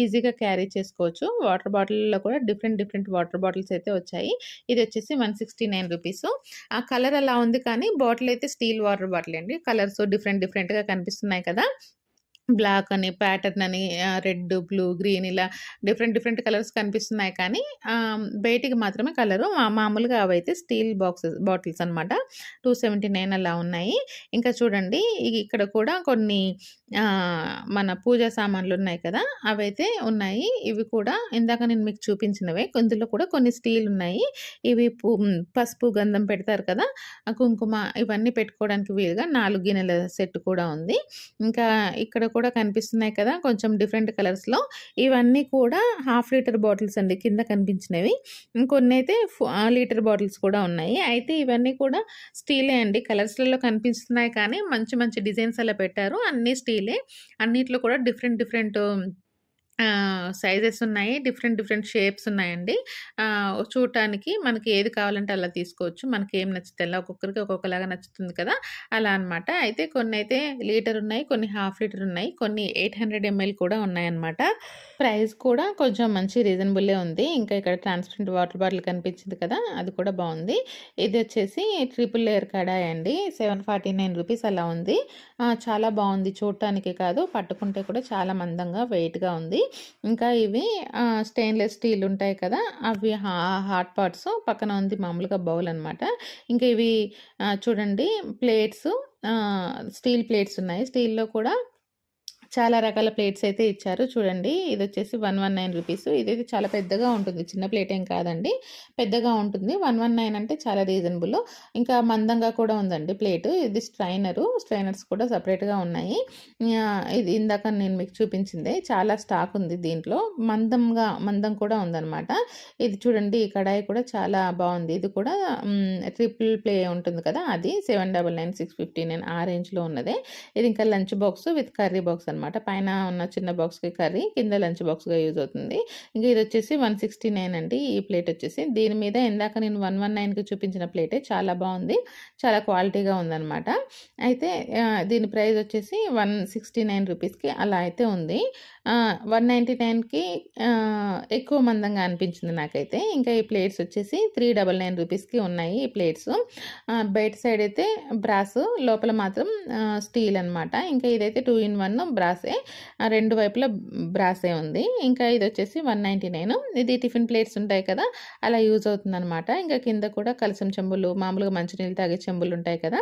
ఈజీగా క్యారీ చేసుకోవచ్చు. వాటర్ బాటిల్‌లో కూడా డిఫరెంట్ వాటర్ బాటిల్స్ అయితే వచ్చాయి. ఇదొచ్చేసి 169 రూపీసు. ఆ కలర్ అలా ఉంది కానీ బాటిల్ అయితే స్టీల్ వాటర్ బాటిల్ అండి. కలర్స్ డిఫరెంట్‌గా కనిపిస్తున్నాయి కదా! బ్లాక్ అని, ప్యాటర్న్ అని, రెడ్, బ్లూ, గ్రీన్ ఇలా డిఫరెంట్ డిఫరెంట్ కలర్స్ కనిపిస్తున్నాయి కానీ బయటికి మాత్రమే కలరు. మామూలుగా అవైతే స్టీల్ బాటిల్స్ అనమాట. 279 అలా ఉన్నాయి. ఇంకా చూడండి ఇక్కడ కూడా కొన్ని మన పూజా సామాన్లున్నాయి కదా! అవైతే ఉన్నాయి. ఇవి కూడా ఇందాక నేను మీకు చూపించినవే. ఇందులో కూడా కొన్ని స్టీల్ ఉన్నాయి. ఇవి పసుపు, గంధం పెడతారు కదా! కుంకుమ ఇవన్నీ పెట్టుకోవడానికి వీలుగా 4 గిన్నెల సెట్ కూడా ఉంది. ఇంకా ఇక్కడ కూడా కనిపిస్తున్నాయి కదా! కొంచెం డిఫరెంట్ కలర్స్‌లో. ఇవన్నీ కూడా హాఫ్ లీటర్ బాటిల్స్ అండి కింద కనిపించినవి. ఇంకొన్నైతే లీటర్ బాటిల్స్ కూడా ఉన్నాయి. అయితే ఇవన్నీ కూడా స్టీలే అండి. కలర్స్‌లలో కనిపిస్తున్నాయి కానీ మంచి మంచి డిజైన్స్ అలా పెట్టారు. అన్నీ స్టీలే. అన్నిట్లో కూడా డిఫరెంట్ డిఫరెంట్ సైజెస్ ఉన్నాయి. డిఫరెంట్ డిఫరెంట్ షేప్స్ ఉన్నాయండి. చూడటానికి మనకి ఏది కావాలంటే అలా తీసుకోవచ్చు. మనకేం నచ్చితే అలా ఒక్కొక్కరికి ఒక్కొక్కలాగా నచ్చుతుంది కదా! అలా అనమాట. అయితే కొన్నైతే లీటర్ ఉన్నాయి. కొన్ని హాఫ్ లీటర్ ఉన్నాయి. కొన్ని 800 ఎంఎల్ కూడా ఉన్నాయన్నమాట. ప్రైస్ కూడా కొంచెం మంచి రీజనబులే ఉంది. ఇంకా ఇక్కడ ట్రాన్స్‌పరెంట్ వాటర్ బాటిల్ కనిపించింది కదా! అది కూడా బావుంది. ఇది వచ్చేసి ట్రిపుల్ లేయర్ కడాయి అండి. 749 రూపీస్ అలా ఉంది. చాలా బావుంది చూడటానికే కాదు, పట్టుకుంటే కూడా చాలా మందంగా వెయిట్‌గా ఉంది. ఇంకా ఇవి స్టెయిన్‌లెస్ స్టీల్ ఉంటాయి కదా! అవి హాట్ పాట్స్ పక్కన ఉంది మామూలుగా బౌల్ అనమాట. ఇంకా ఇవి చూడండి ప్లేట్స్, స్టీల్ ప్లేట్స్ ఉన్నాయి. స్టీల్‌లో కూడా చాలా రకాల ప్లేట్స్ అయితే ఇచ్చారు. చూడండి ఇదొచ్చేసి 119 రూపీస్. ఇదైతే చాలా పెద్దగా ఉంటుంది. చిన్న ప్లేట్ ఏం కాదండి. పెద్దగా ఉంటుంది. 119 అంటే చాలా రీజనబుల్. ఇంకా మందంగా కూడా ఉందండి ప్లేటు. ఇది స్ట్రైనర్స్ కూడా సెపరేట్‌గా ఉన్నాయి. ఇది ఇందాక నేను మీకు చూపించిందే. చాలా స్టాక్ ఉంది దీంట్లో. మందం కూడా ఉందనమాట. ఇది చూడండి ఈ కడాయి కూడా చాలా బావుంది. ఇది కూడా ట్రిపుల్ ప్లే ఉంటుంది కదా! అది 799, 659 ఆ రేంజ్‌లో ఉన్నదే. ఇది ఇంకా lunch box with curry box అనమాట. పైన ఉన్న చిన్న బాక్స్‌కి కర్రీ, కింద లంచ్ బాక్స్‌గా యూజ్ అవుతుంది. ఇంక ఇదొచ్చేసి 169 అండి ఈ ప్లేట్ వచ్చేసి. దీని మీద ఇందాక నేను 119కి చూపించిన ప్లేటే చాలా బావుంది. చాలా క్వాలిటీగా ఉందనమాట. అయితే దీని ప్రైస్ వచ్చేసి 169 రూపీస్‌కి అలా అయితే ఉంది. 199కి ఎక్కువ మందంగా అనిపించింది నాకైతే. ఇంకా ఈ ప్లేట్స్ వచ్చేసి 399 రూపీస్‌కి ఉన్నాయి ఈ ప్లేట్స్. బయట సైడ్ అయితే బ్రాస్, లోపల మాత్రం స్టీల్ అనమాట. ఇంకా ఇదైతే 2 ఇన్ 1 బ్రాసే. రెండు వైపులా బ్రాసే ఉంది. ఇంకా ఇదొచ్చేసి 199. ఇది టిఫిన్ ప్లేట్స్ ఉంటాయి కదా! అలా యూజ్ అవుతుందనమాట. ఇంకా కింద కూడా కలసం చెంబులు, మామూలుగా మంచినీళ్ళు తాగే చెంబులు ఉంటాయి కదా!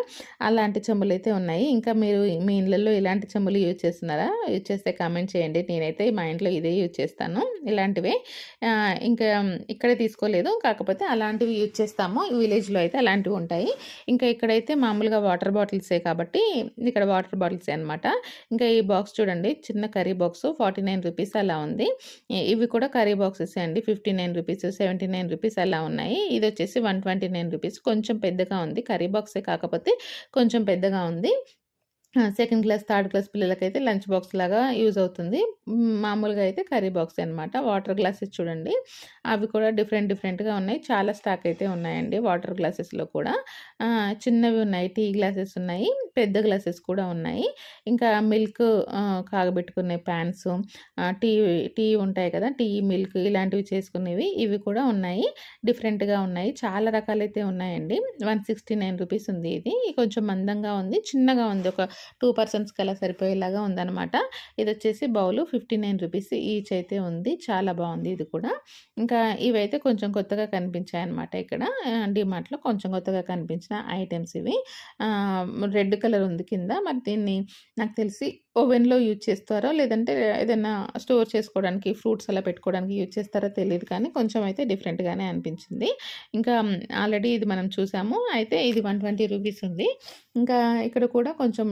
అలాంటి చెంబులైతే ఉన్నాయి. ఇంకా మీరు మీ ఇళ్ళల్లో ఇలాంటి చెంబులు యూజ్ చేస్తున్నారా? యూజ్ చేస్తే కామెంట్ చేయండి. నేనైతే మా ఇంట్లో ఇదే యూజ్ చేస్తాను. ఇలాంటివే. ఇంకా ఇక్కడే తీసుకోలేదు. కాకపోతే అలాంటివి యూజ్ చేస్తాము. విలేజ్‌లో అయితే అలాంటివి ఉంటాయి. ఇంకా ఇక్కడైతే మామూలుగా వాటర్ బాటిల్సే కాబట్టి ఇక్కడ వాటర్ బాటిల్సే అనమాట. ఇంకా ఈ బాక్స్ చూడండి చిన్న కర్రీ బాక్స్ 49 రూపీస్ అలా ఉంది. ఇవి కూడా కర్రీ బాక్సెసే అండి. 59 రూపీస్, 79 రూపీస్ అలా ఉన్నాయి. ఇదొచ్చేసి 129 రూపీస్. కొంచెం పెద్దగా ఉంది. కర్రీ బాక్సే కాకపోతే కొంచెం పెద్దగా ఉంది. సెకండ్ క్లాస్, థర్డ్ క్లాస్ పిల్లలకైతే లంచ్ బాక్స్ లాగా యూజ్ అవుతుంది. మామూలుగా అయితే కర్రీ బాక్సే అనమాట. వాటర్ గ్లాసెస్ చూడండి. అవి కూడా డిఫరెంట్‌గా ఉన్నాయి. చాలా స్టాక్ అయితే ఉన్నాయండి వాటర్ గ్లాసెస్‌లో కూడా. చిన్నవి ఉన్నాయి. టీ గ్లాసెస్ ఉన్నాయి. పెద్ద గ్లాసెస్ కూడా ఉన్నాయి. ఇంకా మిల్క్ కాగబెట్టుకునే ప్యాన్స్, టీ టీ ఉంటాయి కదా! టీ, మిల్క్ ఇలాంటివి చేసుకునేవి ఇవి కూడా ఉన్నాయి. డిఫరెంట్‌గా ఉన్నాయి. చాలా రకాలైతే ఉన్నాయండి. 169 రూపీస్ ఉంది ఇది. కొంచెం మందంగా ఉంది. చిన్నగా ఉంది. ఒక 2 పర్సన్స్‌కి అలా సరిపోయేలాగా ఉందనమాట. ఇదొచ్చేసి బౌలు 59 రూపీస్ ఈచ్ అయితే ఉంది. చాలా బావుంది ఇది కూడా. ఇంకా ఇవైతే కొంచెం కొత్తగా కనిపించాయన్నమాట ఇక్కడ. డీమార్ట్‌లో కొంచెం కొత్తగా కనిపించిన ఐటెమ్స్ ఇవి. రెడ్ కలర్ ఉంది కింద. మరి దీన్ని నాకు తెలిసి ఓవెన్‌లో యూజ్ చేస్తారో లేదంటే ఏదైనా స్టోర్ చేసుకోవడానికి ఫ్రూట్స్ అలా పెట్టుకోవడానికి యూజ్ చేస్తారో తెలీదు కానీ కొంచెం అయితే డిఫరెంట్‌గానే అనిపించింది. ఇంకా ఆల్రెడీ ఇది మనం చూసాము. అయితే ఇది 120 రూపీస్ ఉంది. ఇంకా ఇక్కడ కూడా కొంచెం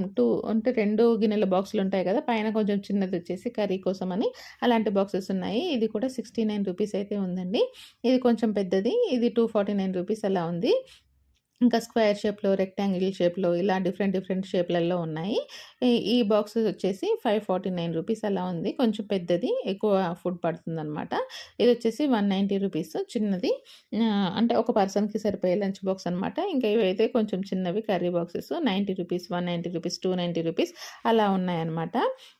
అంటే 2 గిన్నెల బాక్సులుంటాయి కదా! పైన కొంచెం చిన్నదొచ్చేసి కర్రీ కోసమని అలాంటి బాక్సెస్ ఉన్నాయి. ఇది కూడా 69 రూపీస్ అయితే ఉందండి. ఇది కొంచెం పెద్దది. ఇది 249 రూపీస్ అలా ఉంది. ఇంకా స్క్వేర్ షేప్‌లో, రెక్టాంగిల్ షేప్‌లో ఇలా డిఫరెంట్ షేప్‌లలో ఉన్నాయి. ఈ బాక్స్ వచ్చేసి 549 రూపీస్ అలా ఉంది. కొంచెం పెద్దది. ఎక్కువ ఫుడ్ పడుతుందనమాట. ఇదొచ్చేసి 190 రూపీస్ చిన్నది. అంటే ఒక పర్సన్‌కి సరిపోయే లంచ్ బాక్స్ అనమాట. ఇంకా ఇవైతే కొంచెం చిన్నవి curry boxes 90 rupees, 190 rupees, 290 rupees అలా ఉన్నాయన్నమాట.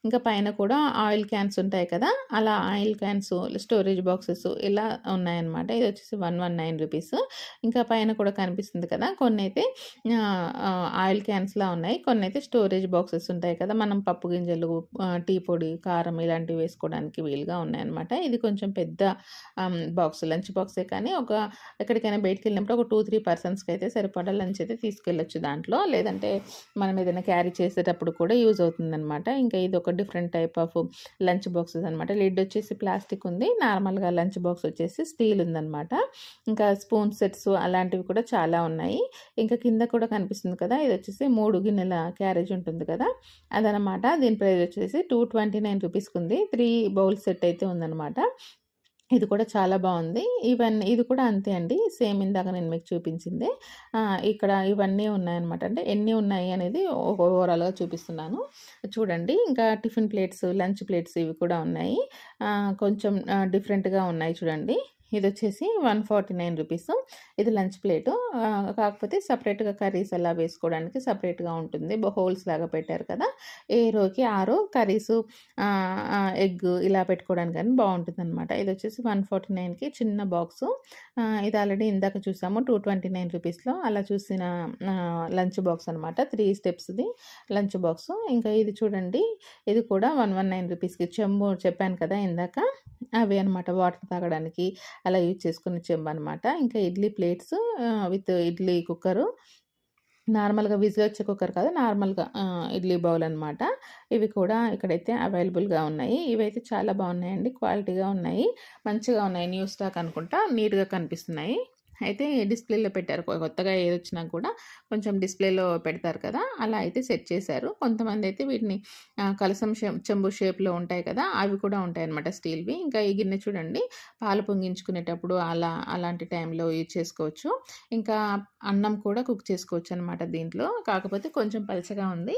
ఇంకా పైన కూడా ఆయిల్ క్యాన్స్ ఉంటాయి కదా! అలా ఆయిల్ క్యాన్స్, స్టోరేజ్ బాక్సెస్ ఇలా ఉన్నాయన్నమాట. ఇదొచ్చేసి 119 రూపీస్. ఇంకా పైన కూడా కనిపిస్తుంది కదా! కొన్నైతే ఆయిల్ క్యాన్స్‌లా ఉన్నాయి. కొన్నైతే స్టోరేజ్ బాక్సెస్ ఉంటాయి కదా! మనం పప్పు గింజలు, టీ పొడి, కారం ఇలాంటివి వేసుకోవడానికి వీలుగా ఉన్నాయన్నమాట. ఇది కొంచెం పెద్ద బాక్స్ లంచ్ బాక్సే కానీ ఎక్కడికైనా బయటికెళ్ళినప్పుడు ఒక 2, 3 పర్సన్స్‌కైతే సరిపడా లంచ్ అయితే తీసుకెళ్ళొచ్చు దాంట్లో. లేదంటే మనం ఏదైనా క్యారీ చేసేటప్పుడు కూడా యూజ్ అవుతుందనమాట. ఇంకా ఇదొక different type of lunch boxes అనమాట. లిడ్ వచ్చేసి ప్లాస్టిక్ ఉంది. నార్మల్‌గా లంచ్ బాక్స్ వచ్చేసి స్టీల్ ఉందనమాట. ఇంకా స్పూన్ సెట్స్ అలాంటివి కూడా చాలా ఉన్నాయి. ఇంకా కింద కూడా కనిపిస్తుంది కదా! ఇదొచ్చేసి 3 గిన్నెల క్యారేజ్ ఉంటుంది కదా! అదనమాట. దీని ప్రైస్ వచ్చేసి రూ. 229 ఉంది. 3 బౌల్ సెట్ అయితే ఉందనమాట. ఇది కూడా చాలా బావుంది. ఇది కూడా అంతే అండి. సేమ్ ఇందాక నేను మీకు చూపించిందే. ఇక్కడ ఇవన్నీ ఉన్నాయన్నమాట. అంటే ఎన్ని ఉన్నాయి అనేది ఓవరాల్‌గా చూపిస్తున్నాను. చూడండి. ఇంకా టిఫిన్ ప్లేట్స్, లంచ్ ప్లేట్స్ ఇవి కూడా ఉన్నాయి. కొంచెం డిఫరెంట్‌గా ఉన్నాయి చూడండి. ఇదొచ్చేసి రూ. 149. ఇది లంచ్ ప్లేటు. కాకపోతే సెపరేట్‌గా కర్రీస్ అలా వేసుకోవడానికి సెపరేట్‌గా ఉంటుంది. హోల్స్ లాగా పెట్టారు కదా! ఏ రోకి ఆ రో కర్రీసు ఎగ్ ఇలా పెట్టుకోవడానికి గాని బావుంటుందనమాట. ఇదొచ్చేసి 149కి చిన్న బాక్సు. ఇది ఆల్రెడీ ఇందాక చూసాము రూ. 229లో అలా చూసిన లంచ్ బాక్స్ అనమాట. 3 స్టెప్స్‌ది లంచ్ బాక్సు. ఇంకా ఇది చూడండి. ఇది కూడా రూ. 119కి చెంబు చెప్పాను కదా ఇందాక. అవి అనమాట వాటర్ తాగడానికి అలా యూజ్ చేసుకునే చెంబనమాట. ఇంకా idli plates with idli cooker. నార్మల్‌గా విజిల్ వచ్చే కుక్కర్ కాదు. నార్మల్‌గా ఇడ్లీ బౌల్ అనమాట. ఇవి కూడా ఇక్కడైతే అవైలబుల్‌గా ఉన్నాయి. ఇవైతే చాలా బాగున్నాయండి. క్వాలిటీగా ఉన్నాయి. మంచిగా ఉన్నాయి. న్యూ స్టాక్ అనుకుంటా. నీట్‌గా కనిపిస్తున్నాయి. అయితే డిస్‌ప్లేలో పెట్టారు. కొత్తగా ఏదొచ్చినా కూడా కొంచెం డిస్‌ప్లేలో పెడతారు కదా! అలా అయితే సెట్ చేశారు. కొంతమందైతే వీటిని కలసం చెంబు షేప్‌లో ఉంటాయి కదా! అవి కూడా ఉంటాయన్నమాట స్టీల్‌వి. ఇంకా ఈ గిన్నె చూడండి పాలు పొంగించుకునేటప్పుడు అలాంటి టైంలో యూజ్ చేసుకోవచ్చు. ఇంకా అన్నం కూడా కుక్ చేసుకోవచ్చనమాట దీంట్లో. కాకపోతే కొంచెం పలచగా ఉంది.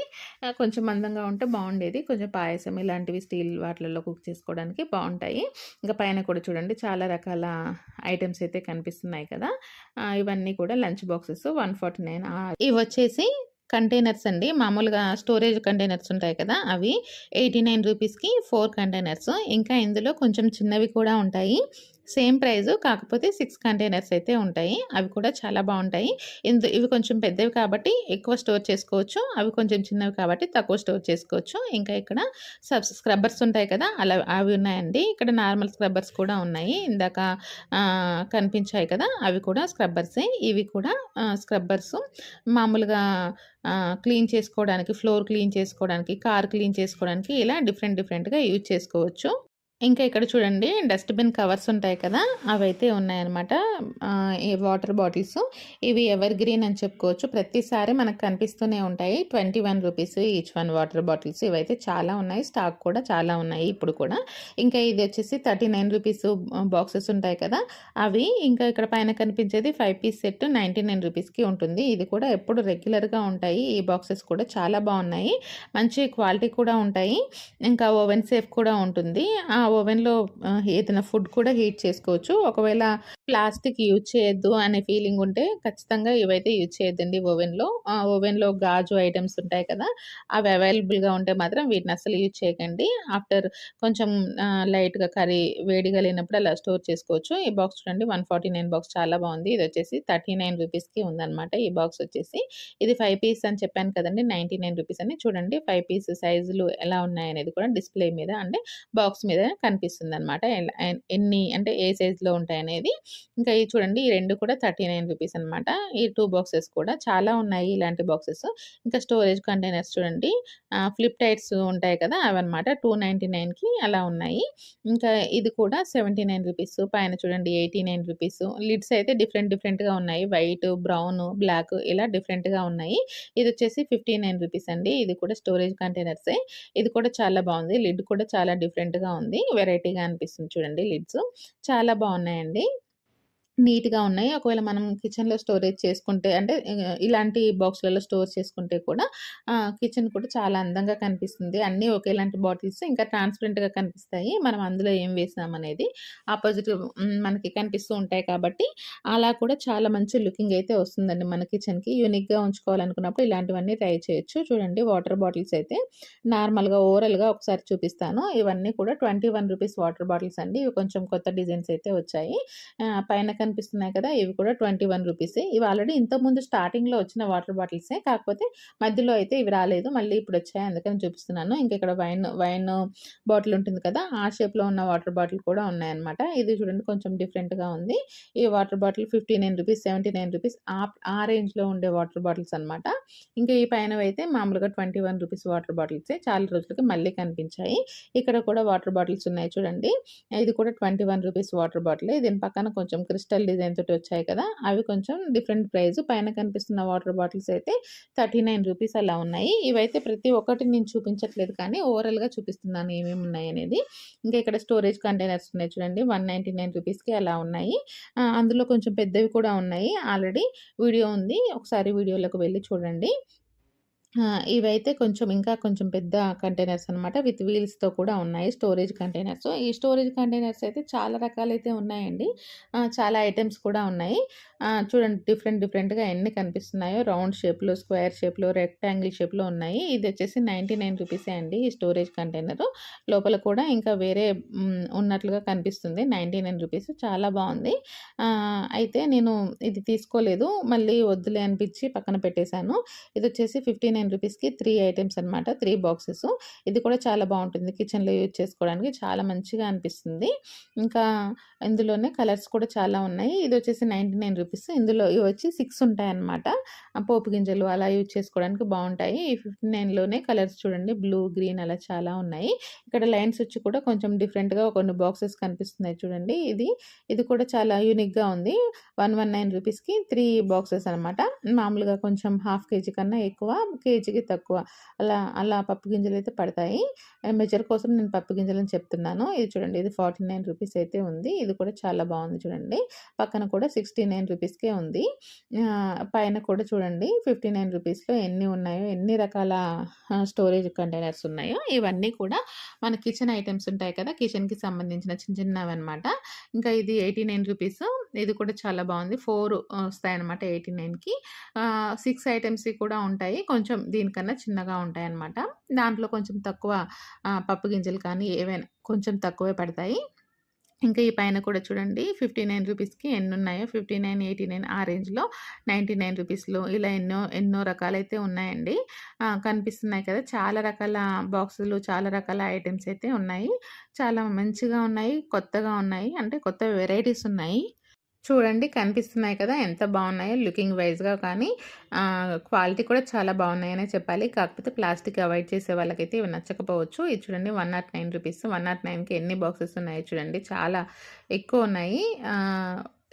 కొంచెం మందంగా ఉంటే బావుండేది. కొంచెం పాయసం ఇలాంటివి స్టీల్ వాటిలలో కుక్ చేసుకోవడానికి బావుంటాయి. ఇంకా పైన కూడా చూడండి చాలా రకాల ఐటెమ్స్ అయితే కనిపిస్తున్నాయి కదా! ఇవన్నీ కూడా లంచ్ బాక్సెస్ 149. ఇవొచ్చేసి కంటైనర్స్ అండి. మామూలుగా స్టోరేజ్ కంటైనర్స్ ఉంటాయి కదా! అవి రూ. 89కి 4 కంటైనర్స్. ఇంకా ఇందులో కొంచెం చిన్నవి కూడా ఉంటాయి. సేమ్ ప్రైజు కాకపోతే 6 కంటైనర్స్ అయితే ఉంటాయి. అవి కూడా చాలా బావుంటాయి. ఇవి కొంచెం పెద్దవి కాబట్టి ఎక్కువ స్టోర్ చేసుకోవచ్చు. అవి కొంచెం చిన్నవి కాబట్టి తక్కువ స్టోర్ చేసుకోవచ్చు. ఇంకా ఇక్కడ స్క్రబ్బర్స్ ఉంటాయి కదా! అవి ఉన్నాయండి. ఇక్కడ నార్మల్ స్క్రబ్బర్స్ కూడా ఉన్నాయి. ఇందాక కనిపించాయి కదా! అవి కూడా స్క్రబ్బర్సే. ఇవి కూడా స్క్రబ్బర్సు. మామూలుగా క్లీన్ చేసుకోవడానికి, ఫ్లోర్ క్లీన్ చేసుకోవడానికి, కార్ క్లీన్ చేసుకోవడానికి ఇలా డిఫరెంట్‌గా యూజ్ చేసుకోవచ్చు. ఇంకా ఇక్కడ చూడండి డస్ట్‌బిన్ కవర్స్ ఉంటాయి కదా! అవైతే ఉన్నాయన్నమాట. ఈ వాటర్ బాటిల్స్ ఇవి ఎవర్ గ్రీన్ అని చెప్పుకోవచ్చు. ప్రతిసారి మనకు కనిపిస్తూనే ఉంటాయి. రూ. 21 ఈచ్ వన్ వాటర్ బాటిల్స్ ఇవైతే చాలా ఉన్నాయి. స్టాక్ కూడా చాలా ఉన్నాయి ఇప్పుడు కూడా. ఇంకా ఇది వచ్చేసి రూ. 39 బాక్సెస్ ఉంటాయి కదా! అవి ఇంకా ఇక్కడ పైన కనిపించేది 5 పీస్ సెట్ రూ. 99కి ఉంటుంది. ఇది కూడా ఎప్పుడు రెగ్యులర్‌గా ఉంటాయి. ఈ బాక్సెస్ కూడా చాలా బావున్నాయి. మంచి క్వాలిటీ కూడా ఉంటాయి. ఇంకా ఓవెన్ సేఫ్ కూడా ఉంటుంది. ఆ ఓవెన్‌లో ఏదైనా ఫుడ్ కూడా హీట్ చేసుకోవచ్చు. ఒకవేళ ప్లాస్టిక్ యూజ్ చేయొద్దు అనే ఫీలింగ్ ఉంటే ఖచ్చితంగా ఇవైతే యూజ్ చేయొద్దండి ఓవెన్‌లో. ఓవెన్‌లో గాజు ఐటెమ్స్ ఉంటాయి కదా! అవి అవైలబుల్‌గా ఉంటే మాత్రం వీటిని అస్సలు యూజ్ చేయకండి. ఆఫ్టర్ కొంచెం లైట్‌గా కర్రీ వేడిగా లేనప్పుడు అలా స్టోర్ చేసుకోవచ్చు. ఈ బాక్స్ చూడండి 149 బాక్స్ చాలా బావుంది. ఇదొచ్చేసి రూ. 39కి ఉందనమాట. ఈ బాక్స్ వచ్చేసి. ఇది 5 పీస్ అని చెప్పాను కదండీ! రూ. 99 అని. చూడండి 5 పీస్ సైజులు ఎలా ఉన్నాయనేది కూడా డిస్‌ప్లే మీద అంటే బాక్స్ మీద కనిపిస్తుందనమాట. ఎన్ని అంటే ఏ సైజులో ఉంటాయనేది. ఇంకా ఇవి చూడండి ఈ 2 కూడా రూ. 39 అనమాట. ఈ 2 బాక్సెస్ కూడా చాలా ఉన్నాయి ఇలాంటి బాక్సెస్. ఇంకా స్టోరేజ్ కంటైనర్స్ చూడండి ఫ్లిప్ టైట్స్ ఉంటాయి కదా! అవన్నమాట. 299కి అలా ఉన్నాయి. ఇంకా ఇది కూడా రూ. 79 పైన చూడండి రూ. 89 లిడ్స్ అయితే డిఫరెంట్‌గా ఉన్నాయి. వైట్, బ్రౌన్, బ్లాక్ ఇలా డిఫరెంట్‌గా ఉన్నాయి. ఇదొచ్చేసి రూ. 59 అండి. ఇది కూడా స్టోరేజ్ కంటైనర్సే. ఇది కూడా చాలా బావుంది. లిడ్ కూడా చాలా డిఫరెంట్‌గా ఉంది. వెరైటీగా అనిపిస్తుంది చూడండి లిడ్స్. చాలా బావున్నాయండి. నీట్‌గా ఉన్నాయి. ఒకవేళ మనం కిచెన్‌లో స్టోరేజ్ చేసుకుంటే అంటే ఇలాంటి బాక్స్‌లలో స్టోర్ చేసుకుంటే కూడా కిచెన్ కూడా చాలా అందంగా కనిపిస్తుంది. అన్నీ ఒకేలాంటి బాటిల్స్ ఇంకా ట్రాన్స్‌పరెంట్‌గా కనిపిస్తాయి. మనం అందులో ఏం వేసామనేది ఆపోజిట్ మనకి కనిపిస్తూ ఉంటాయి కాబట్టి అలా కూడా చాలా మంచి లుకింగ్ అయితే వస్తుందండి మన కిచెన్‌కి. యూనిక్‌గా ఉంచుకోవాలనుకున్నప్పుడు ఇలాంటివన్నీ ట్రై చేయొచ్చు. చూడండి వాటర్ బాటిల్స్ అయితే నార్మల్‌గా ఓవరాల్‌గా ఒకసారి చూపిస్తాను. ఇవన్నీ కూడా రూ. 21 వాటర్ బాటిల్స్ అండి. ఇవి కొంచెం కొత్త డిజైన్స్ అయితే వచ్చాయి. పైన కనిపిస్తున్నాయి కదా! ఇవి కూడా 21 రూపీసే. ఇవి ఆల్రెడీ ఇంతకుముందు స్టార్టింగ్‌లో వచ్చిన వాటర్ బాటిల్సే. కాకపోతే మధ్యలో అయితే ఇవి రాలేదు. మళ్ళీ ఇప్పుడొచ్చాయి అందుకని చూపిస్తున్నాను. ఇంకా ఇక్కడ వైన్ బాటిల్ ఉంటుంది కదా! ఆ షేప్‌లో ఉన్న వాటర్ బాటిల్ కూడా ఉన్నాయన్నమాట. ఇది చూడండి కొంచెం డిఫరెంట్‌గా ఉంది. ఈ వాటర్ బాటిల్ 59 రూపీస్, 79 రూపీస్ ఆ రేంజ్‌లో ఉండే వాటర్ బాటిల్స్ అన్నమాట. ఇంకా ఈ పైనవైతే మామూలుగా 21 రూపీస్ వాటర్ బాటిల్సే. చాలా రోజులకి మళ్ళీ కనిపించాయి. ఇక్కడ కూడా వాటర్ బాటిల్స్ ఉన్నాయి చూడండి. ఇది కూడా 21 రూపీస్ వాటర్ బాటిలే. దీని పక్కన కొంచెం క్రిస్టల్ డిజైన్ తోటి వచ్చాయి కదా! అవి కొంచెం డిఫరెంట్ ప్రైస్. పైన కనిపిస్తున్న వాటర్ బాటిల్స్ అయితే 39 రూపీస్ అలా ఉన్నాయి. ఇవైతే ప్రతి ఒక్కటి నేను చూపించట్లేదు కానీ ఓవరాల్‌గా చూపిస్తున్నాను ఏమేమి ఉన్నాయనేది. ఇంకా ఇక్కడ స్టోరేజ్ కంటైనర్స్ ఉన్నాయి చూడండి. 199 రూపీస్‌కి అలా ఉన్నాయి. అందులో కొంచెం పెద్దవి కూడా ఉన్నాయి. ఆల్రెడీ వీడియో ఉంది. ఒకసారి వీడియోలోకి వెళ్లి చూడండి. ఇవైతే ఇంకా కొంచెం పెద్ద కంటైనర్స్ అనమాట. విత్ వీల్స్‌తో కూడా ఉన్నాయి. Storage containers. ఈ స్టోరేజ్ కంటైనర్స్ అయితే చాలా రకాలైతే ఉన్నాయండి. చాలా ఐటెమ్స్ కూడా ఉన్నాయి. చూడండి డిఫరెంట్‌గా ఎన్ని కనిపిస్తున్నాయో రౌండ్ షేప్‌లో, స్క్వేర్ షేప్‌లో, రెక్టాంగిల్ షేప్‌లో ఉన్నాయి. ఇదొచ్చేసి 99 రూపీసే అండి ఈ స్టోరేజ్ కంటైనరు. లోపల కూడా ఇంకా వేరే ఉన్నట్లుగా కనిపిస్తుంది. 99 రూపీస్ చాలా బావుంది. అయితే నేను ఇది తీసుకోలేదు. మళ్ళీ వద్దులే అనిపించి పక్కన పెట్టేశాను. ఇదొచ్చేసి 59 రూపీస్‌కి 3 ఐటెమ్స్ అనమాట. 3 బాక్సెస్. ఇది కూడా చాలా బావుంటుంది. కిచెన్‌లో యూజ్ చేసుకోవడానికి చాలా మంచిగా అనిపిస్తుంది. ఇంకా ఇందులోనే కలర్స్ కూడా చాలా ఉన్నాయి. ఇదొచ్చేసి 99 రూపీస్. ఇందులో ఇవొచ్చి 6 ఉంటాయన్నమాట. పోపు గింజలు అలా యూజ్ చేసుకోవడానికి బావుంటాయి. ఈ 59లోనే కలర్స్ చూడండి బ్లూ, గ్రీన్ అలా చాలా ఉన్నాయి. ఇక్కడ లైన్స్ వచ్చి కూడా కొంచెం డిఫరెంట్‌గా కొన్ని బాక్సెస్ కనిపిస్తున్నాయి చూడండి. ఇది కూడా చాలా యూనిక్‌గా ఉంది. 119 రూపీస్‌కి 3 బాక్సెస్ అనమాట. మామూలుగా కొంచెం హాఫ్ కేజీ కన్నా ఎక్కువ, కేజీకి తక్కువ అలా పప్పు గింజలైతే పడతాయి. మెజర్ కోసం నేను పప్పు గింజలని చెప్తున్నాను. ఇది చూడండి ఇది 49 రూపీస్ అయితే ఉంది. ఇది కూడా చాలా బావుంది చూడండి. పక్కన కూడా 69 రూపీస్‌కే ఉంది. పైన కూడా చూడండి 59 రూపీస్‌లో ఎన్ని ఉన్నాయో, ఎన్ని రకాల స్టోరేజ్ కంటైనర్స్ ఉన్నాయో ఇవన్నీ కూడా మన కిచెన్ ఐటెమ్స్ ఉంటాయి కదా! కిచెన్‌కి సంబంధించిన చిన్నవన్నమాట. ఇంకా ఇది 89 రూపీస్. ఇది కూడా చాలా బావుంది. 4 వస్తాయన్నమాట 89కి. 6 ఐటెమ్స్‌వి కూడా ఉంటాయి. కొంచెం దీనికన్నా చిన్నగా ఉంటాయన్నమాట. దాంట్లో కొంచెం తక్కువ పప్పు గింజలు కానీ ఏవైనా కొంచెం తక్కువే పడతాయి. ఇంకా ఈ పైన కూడా చూడండి 59 రూపీస్‌కి ఎన్నున్నాయో 59, 89 ఆ రేంజ్‌లో 99 రూపీస్‌లో ఇలా ఎన్నో రకాలైతే ఉన్నాయండి. కనిపిస్తున్నాయి కదా! చాలా రకాల బాక్సులు, చాలా రకాల ఐటెమ్స్ అయితే ఉన్నాయి. చాలా మంచిగా ఉన్నాయి. కొత్తగా ఉన్నాయి. అంటే కొత్త వెరైటీస్ ఉన్నాయి. చూడండి కనిపిస్తున్నాయి కదా! ఎంత బావున్నాయో లుకింగ్ వైస్‌గా కానీ క్వాలిటీ కూడా చాలా బావున్నాయనే చెప్పాలి. కాకపోతే ప్లాస్టిక్ అవాయిడ్ చేసే వాళ్ళకైతే ఇవి నచ్చకపోవచ్చు. ఇది చూడండి 109 రూపీస్. 109కి ఎన్ని బాక్సెస్ ఉన్నాయో చూడండి. చాలా ఎక్కువున్నాయి.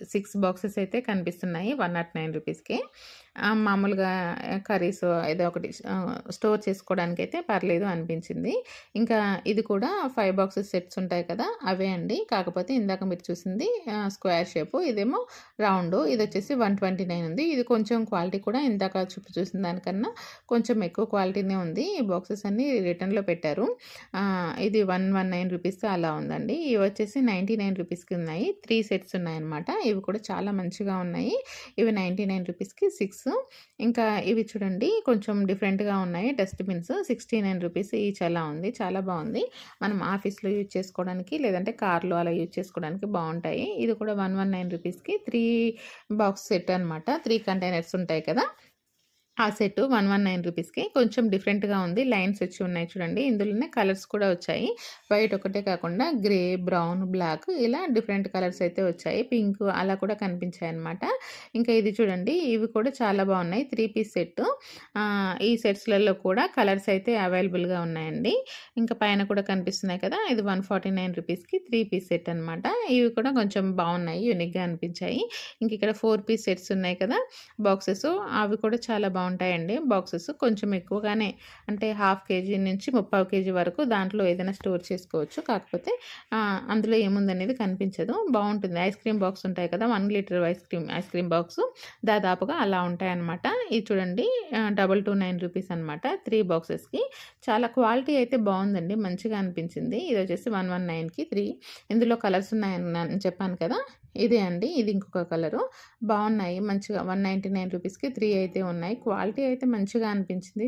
6 బాక్సెస్ అయితే కనిపిస్తున్నాయి 109 రూపీస్‌కే. మామూలుగా కర్రీస్ ఏదో ఒకటి స్టోర్ చేసుకోవడానికైతే పర్లేదు అనిపించింది. ఇంకా ఇది కూడా 5 బాక్సెస్ సెట్స్ ఉంటాయి కదా! అవే అండి. కాకపోతే ఇందాక మీరు చూసింది స్క్వేర్ షేపు. ఇదేమో రౌండు. ఇదొచ్చేసి 129 ఉంది. ఇది కొంచెం క్వాలిటీ కూడా ఇందాక చూసిన దానికన్నా కొంచెం ఎక్కువ క్వాలిటీనే ఉంది. ఈ బాక్సెస్ అన్నీ రిటర్న్‌లో పెట్టారు. ఇది 119 రూపీస్ అలా ఉందండి. ఇవి వచ్చేసి 99 రూపీస్‌కి ఉన్నాయి. 3 సెట్స్ ఉన్నాయన్నమాట. ఇవి కూడా చాలా మంచిగా ఉన్నాయి. ఇవి 99 రూపీస్‌కి 6. ఇంకా ఇవి చూడండి కొంచెం డిఫరెంట్‌గా ఉన్నాయి డస్ట్‌బిన్స్. 69 రూపీస్ ఈచ్ అలా ఉంది. చాలా బావుంది. మనం ఆఫీస్‌లో యూజ్ చేసుకోవడానికి లేదంటే కార్‌లో అలా యూజ్ చేసుకోవడానికి బావుంటాయి. ఇది కూడా 119 రూపీస్‌కి 3 బాక్స్ సెట్ అనమాట. 3 కంటైనర్స్ ఉంటాయి కదా! ఆ సెట్టు 119 రూపీస్‌కి కొంచెం డిఫరెంట్‌గా ఉంది. లైన్స్ వచ్చి ఉన్నాయి చూడండి. ఇందులోనే కలర్స్ కూడా వచ్చాయి. వైట్ ఒకటే కాకుండా గ్రే, బ్రౌన్, బ్లాక్ ఇలా డిఫరెంట్ కలర్స్ అయితే వచ్చాయి. పింక్ అలా కూడా కనిపించాయన్నమాట. ఇంకా ఇది చూడండి ఇవి కూడా చాలా బావున్నాయి. 3 పీస్ సెట్టు. ఈ సెట్స్‌లలో కూడా కలర్స్ అయితే అవైలబుల్‌గా ఉన్నాయండి. ఇంకా పైన కూడా కనిపిస్తున్నాయి కదా! ఇది 149 రూపీస్‌కి 3 పీస్ సెట్ అనమాట. ఇవి కూడా కొంచెం బావున్నాయి. యూనిక్‌గా అనిపించాయి. ఇంక ఇక్కడ 4 పీస్ సెట్స్ ఉన్నాయి కదా! బాక్సెస్ అవి కూడా చాలా బావుంటాయండి. బాక్సెస్ కొంచెం ఎక్కువగానే అంటే హాఫ్ కేజీ నుంచి 30 కేజీ వరకు దాంట్లో ఏదైనా స్టోర్ చేసుకోవచ్చు. కాకపోతే అందులో ఏముందనేది కనిపించదు. బావుంటుంది. ఐస్ క్రీమ్ బాక్స్ ఉంటాయి కదా! 1 లీటర్ ఐస్ క్రీమ్ బాక్సు దాదాపుగా అలా ఉంటాయన్నమాట. ఇది చూడండి 229 రూపీస్ అనమాట. 3 బాక్సెస్‌కి. చాలా క్వాలిటీ అయితే బావుందండి. మంచిగా అనిపించింది. ఇదొచ్చేసి 119కి 3. ఇందులో కలర్స్ ఉన్నాయని చెప్పాను కదా! ఇదే అండి. ఇది ఇంకొక కలరు. బావున్నాయి. మంచిగా 199 రూపీస్‌కి 3 అయితే ఉన్నాయి. క్వాలిటీ అయితే మంచిగా అనిపించింది.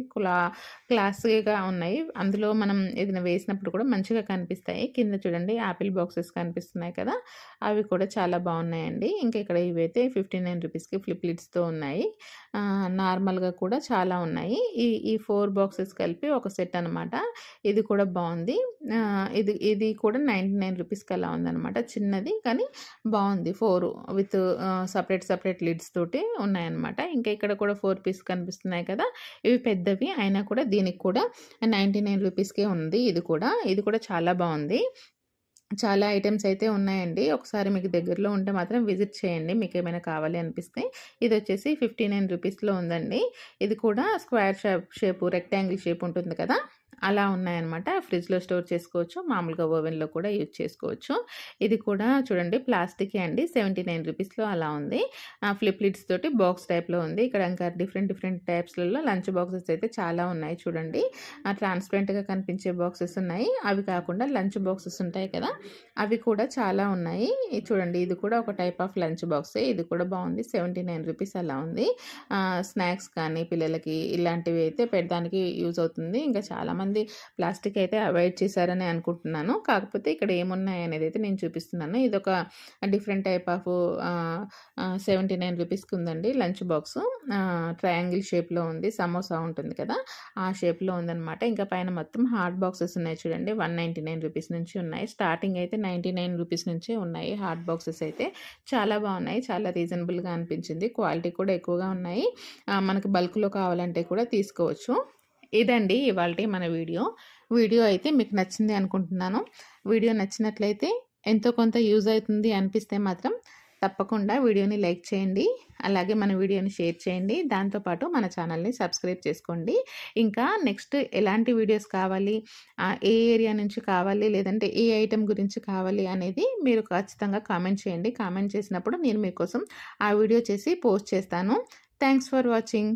క్లాసీగా ఉన్నాయి. అందులో మనం ఏదైనా వేసినప్పుడు కూడా మంచిగా కనిపిస్తాయి. కింద చూడండి యాపిల్ బాక్సెస్ కనిపిస్తున్నాయి కదా! అవి కూడా చాలా బావున్నాయండి. ఇంకా ఇక్కడ ఇవైతే 59 రూపీస్‌కి ఫ్లిప్ లిడ్స్‌తో ఉన్నాయి. నార్మల్‌గా కూడా చాలా ఉన్నాయి. ఈ 4 బాక్సెస్ కలిపి ఒక సెట్ అనమాట. ఇది కూడా బావుంది. ఇది కూడా 99 రూపీస్‌కి అలా ఉందనమాట. చిన్నది కానీ బావుంది. 4 విత్ సెపరేట్ లిడ్స్ తోటి ఉన్నాయన్నమాట. ఇంకా ఇక్కడ కూడా 4 పీస్ కనిపిస్తున్నాయి కదా! ఇవి పెద్దవి అయినా కూడా దీనికి కూడా 99 రూపీస్‌కే ఉంది ఇది కూడా. ఇది కూడా చాలా బావుంది. చాలా ఐటెమ్స్ అయితే ఉన్నాయండి. ఒకసారి మీకు దగ్గరలో ఉంటే మాత్రం విజిట్ చేయండి. మీకేమైనా కావాలి అనిపిస్తే. ఇదొచ్చేసి 59 రూపీస్‌లో ఉందండి. ఇది కూడా స్క్వేర్ షేపు, రెక్టాంగిల్ షేప్ ఉంటుంది కదా! అలా ఉన్నాయన్నమాట. ఫ్రిడ్జ్‌లో స్టోర్ చేసుకోవచ్చు. మామూలుగా ఓవెన్‌లో కూడా యూజ్ చేసుకోవచ్చు. ఇది కూడా చూడండి ప్లాస్టికే అండి. 79 రూపీస్‌లో అలా ఉంది. ఫ్లిప్ లిడ్స్ తోటి బాక్స్ టైప్‌లో ఉంది. ఇక్కడ ఇంకా డిఫరెంట్ టైప్స్‌లలో లంచ్ బాక్సెస్ అయితే చాలా ఉన్నాయి చూడండి. ట్రాన్స్‌పరెంట్‌గా కనిపించే బాక్సెస్ ఉన్నాయి. అవి కాకుండా లంచ్ బాక్సెస్ ఉంటాయి కదా! అవి కూడా చాలా ఉన్నాయి. చూడండి ఇది కూడా ఒక టైప్ ఆఫ్ లంచ్ బాక్సే. ఇది కూడా బావుంది. 79 రూపీస్ అలా ఉంది. స్నాక్స్ కానీ పిల్లలకి ఇలాంటివి అయితే పెట్టడానికి యూజ్ అవుతుంది. ఇంకా చాలామంది ప్లాస్టిక్ అయితే అవాయిడ్ చేశారని అనుకుంటున్నాను. కాకపోతే ఇక్కడ ఏమున్నాయనేది అయితే నేను చూపిస్తున్నాను. ఇదొక డిఫరెంట్ టైప్ ఆఫ్ 79 రూపీస్‌కి ఉందండి లంచ్ బాక్సు. ట్రయాంగిల్ షేప్‌లో ఉంది. సమోసా ఉంటుంది కదా! ఆ షేప్‌లో ఉందనమాట. ఇంకా పైన మొత్తం హాట్ బాక్సెస్ ఉన్నాయి చూడండి. 199 రూపీస్ నుంచి ఉన్నాయి. స్టార్టింగ్ అయితే 99 రూపీస్ నుంచే ఉన్నాయి హాట్ బాక్సెస్ అయితే. చాలా బావున్నాయి. చాలా రీజనబుల్‌గా అనిపించింది. క్వాలిటీ కూడా ఎక్కువగా ఉన్నాయి. మనకు బల్క్‌లో కావాలంటే కూడా తీసుకోవచ్చు. ఇదండి ఇవాల్టి మన వీడియో. వీడియో అయితే మీకు నచ్చింది అనుకుంటున్నాను. వీడియో నచ్చినట్లయితే ఎంతో కొంత యూజ్ అవుతుంది అనిపిస్తే మాత్రం తప్పకుండా వీడియోని లైక్ చేయండి. అలాగే మన వీడియోని షేర్ చేయండి. దాంతో పాటు మన ఛానల్‌ని సబ్స్క్రైబ్ చేసుకోండి. ఇంకా నెక్స్ట్ ఎలాంటి వీడియోస్ కావాలి, ఏ ఏరియా నుంచి కావాలి, లేదంటే ఏ ఐటెమ్ గురించి కావాలి అనేది మీరు ఖచ్చితంగా కామెంట్ చేయండి. కామెంట్ చేసినప్పుడు నేను మీకోసం ఆ వీడియో చేసి పోస్ట్ చేస్తాను. Thanks for watching.